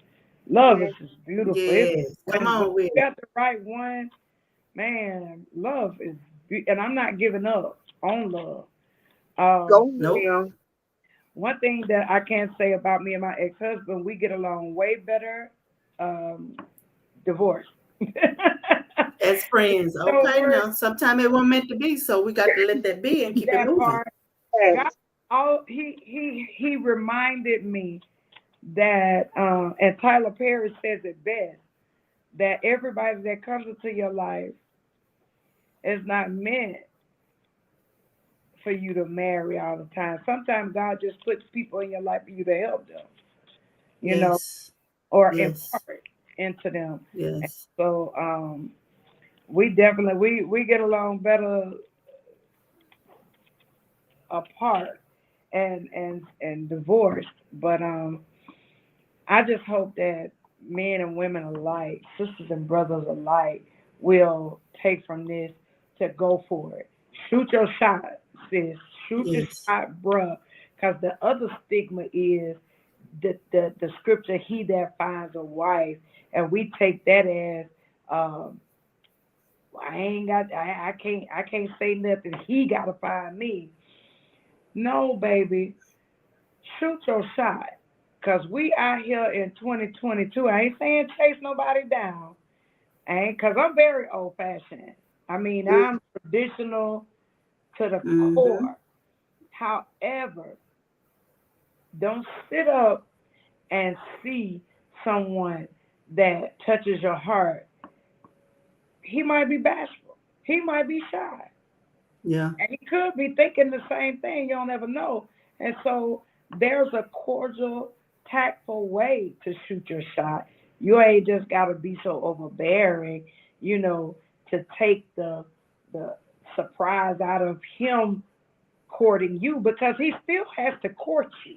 D: Love is just beautiful. It's
A: Yes. Come
D: when
A: on with
D: you
A: it.
D: got the right one, man, love is and I'm not giving up on love. Um,
B: Go
A: Nope.
B: now.
D: One thing that I can say about me and my ex husband, we get along way better divorced.
A: As friends.
D: Don't
A: Okay,
D: worry
A: now. Sometimes it wasn't meant to be, so we got to let that be and keep it
D: that
A: moving.
D: part. God, he reminded me that, and Tyler Perry says it best, that everybody that comes into your life is not meant for you to marry all the time. Sometimes God just puts people in your life for you to help them, you know,
A: Yes.
D: or
A: Yes.
D: impart into them. And
A: Yes.
D: so we definitely we get along better apart and divorced. But I just hope that men and women alike, sisters and brothers alike, will take from this to go for it. Shoot your shot, sis. Shoot your
A: Yes.
D: shot, bruh. Because the other stigma is the scripture, he that finds a wife, and we take that as um, I can't say nothing. He gotta find me. No, baby, shoot your shot. Cause we out here in 2022. I ain't saying chase nobody down. Cause I'm very old fashioned. I mean, I'm traditional to the
A: Mm-hmm.
D: core. However, don't sit up and see someone that touches your heart. He might be bashful. He might be shy.
A: Yeah.
D: And he could be thinking the same thing. You don't ever know. And so there's a cordial, tactful way to shoot your shot. You ain't just got to be so overbearing, to take the surprise out of him courting you because he still has to court you.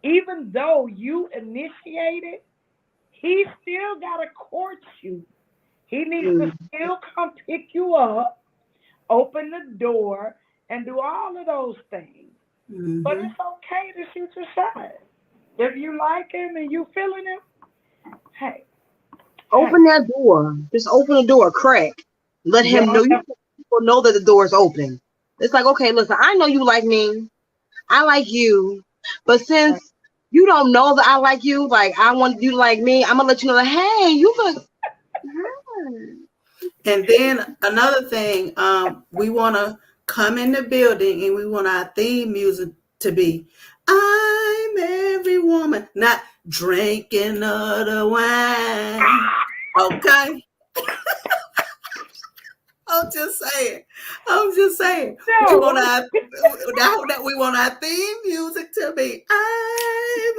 D: Even though you initiated, he still got to court you. He needs to still come pick you up, open the door, and do all of those things. But
A: Mm-hmm.
D: it's okay to shoot your shot. If you like him and you feeling him, hey, hey,
B: Open that door. Just open the door, crack. Let
D: you
B: him
D: don't
B: know. You
D: have,
B: let people know that the door is open. It's like, okay, listen, I know you like me. I like you. But since you don't know that I like you, like I want you to like me, I'm gonna let you know that hey, you look
A: And then another thing, we want to come in the building and we want our theme music to be "I'm every woman." Not drinking of the wine. Okay. I'm just saying. We
D: No.
A: want our theme music to be I'm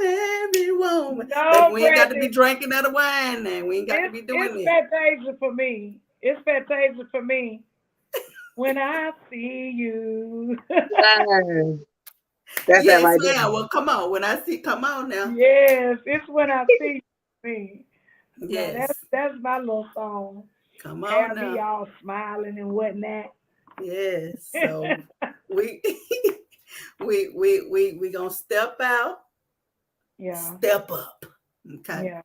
A: every woman.
D: No,
A: But we ain't got to be
D: Brandon.
A: drinking out of wine now. We ain't got to be doing
D: It's
A: that.
D: Fantasia for me. It's Fantasia for me. When I see you.
B: Yes. That's that
A: Yes,
B: right there.
A: ma'am. Well, come on now.
D: Yes, it's when I see me. Now
A: Yes.
D: that's my little song.
A: Come on
D: Have me
A: now.
D: all smiling and whatnot.
A: Yes. So we we gonna step out,
D: Yeah,
A: step up. Okay.
D: yeah.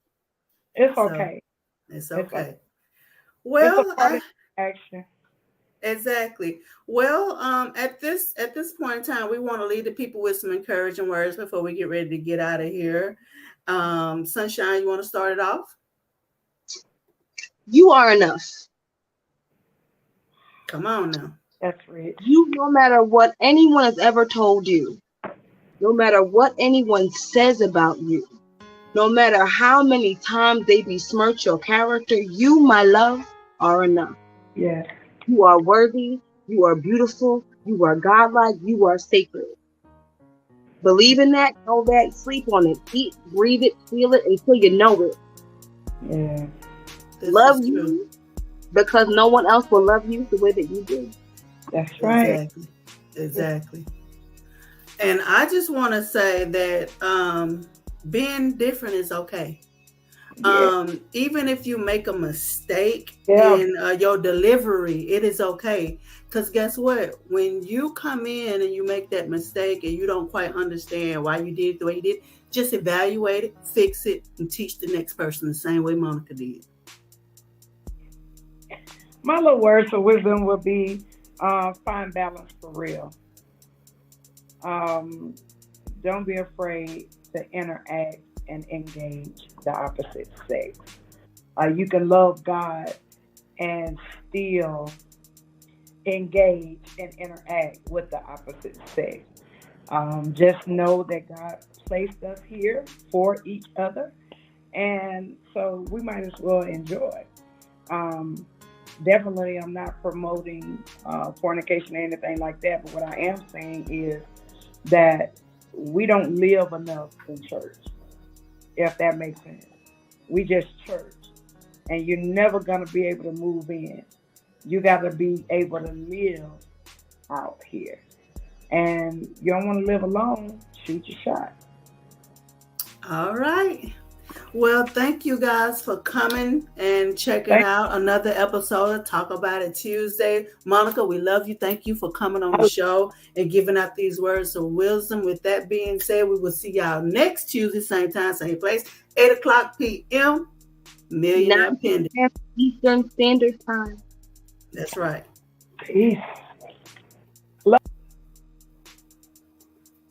D: It's
A: So
D: okay.
A: it's
D: It's
A: okay.
D: It's a
A: Well,
D: part of action.
A: exactly. Well, at this point in time, we want to leave the people with some encouraging words before we get ready to get out of here. Sunshine, you want to start it off?
B: You are enough.
A: Come on now.
D: That's rich.
B: You, no matter what anyone has ever told you, no matter what anyone says about you, no matter how many times they besmirch your character, you, my love, are enough.
D: Yes.
B: You are worthy. You are beautiful. You are godlike. You are sacred. Believe in that, know that, sleep on it, eat, breathe it, feel it until you know it.
D: Yeah.
A: This
B: Love
A: is true.
B: you because no one else will love you the way that you do.
D: That's right.
A: Exactly. And I just want to say that being different is okay.
D: Yeah.
A: Even if you make a mistake
D: Yeah.
A: in your delivery, it is okay. Because guess what? When you come in and you make that mistake and you don't quite understand why you did it the way you did, just evaluate it, fix it, and teach the next person the same way Monica did.
D: My little words of wisdom would be find balance for real. Don't be afraid to interact and engage the opposite sex. You can love God and still engage and interact with the opposite sex. Just know that God placed us here for each other, and so we might as well enjoy. Um, Definitely, I'm not promoting fornication or anything like that, but what I am saying is that we don't live enough in church, if that makes sense. We just church, and you're never going to be able to move in. You got to be able to live out here. And you don't want to live alone, shoot your shot.
A: All right. Well, thank you guys for coming and checking out another episode of Talk About It Tuesday. Monica, we love you. Thank you for coming on the show and giving out these words of wisdom. With that being said, we will see y'all next Tuesday, same time, same place, 8 o'clock p.m. Millionaire Pendant.
B: Eastern Standard Time.
A: That's right.
D: Peace.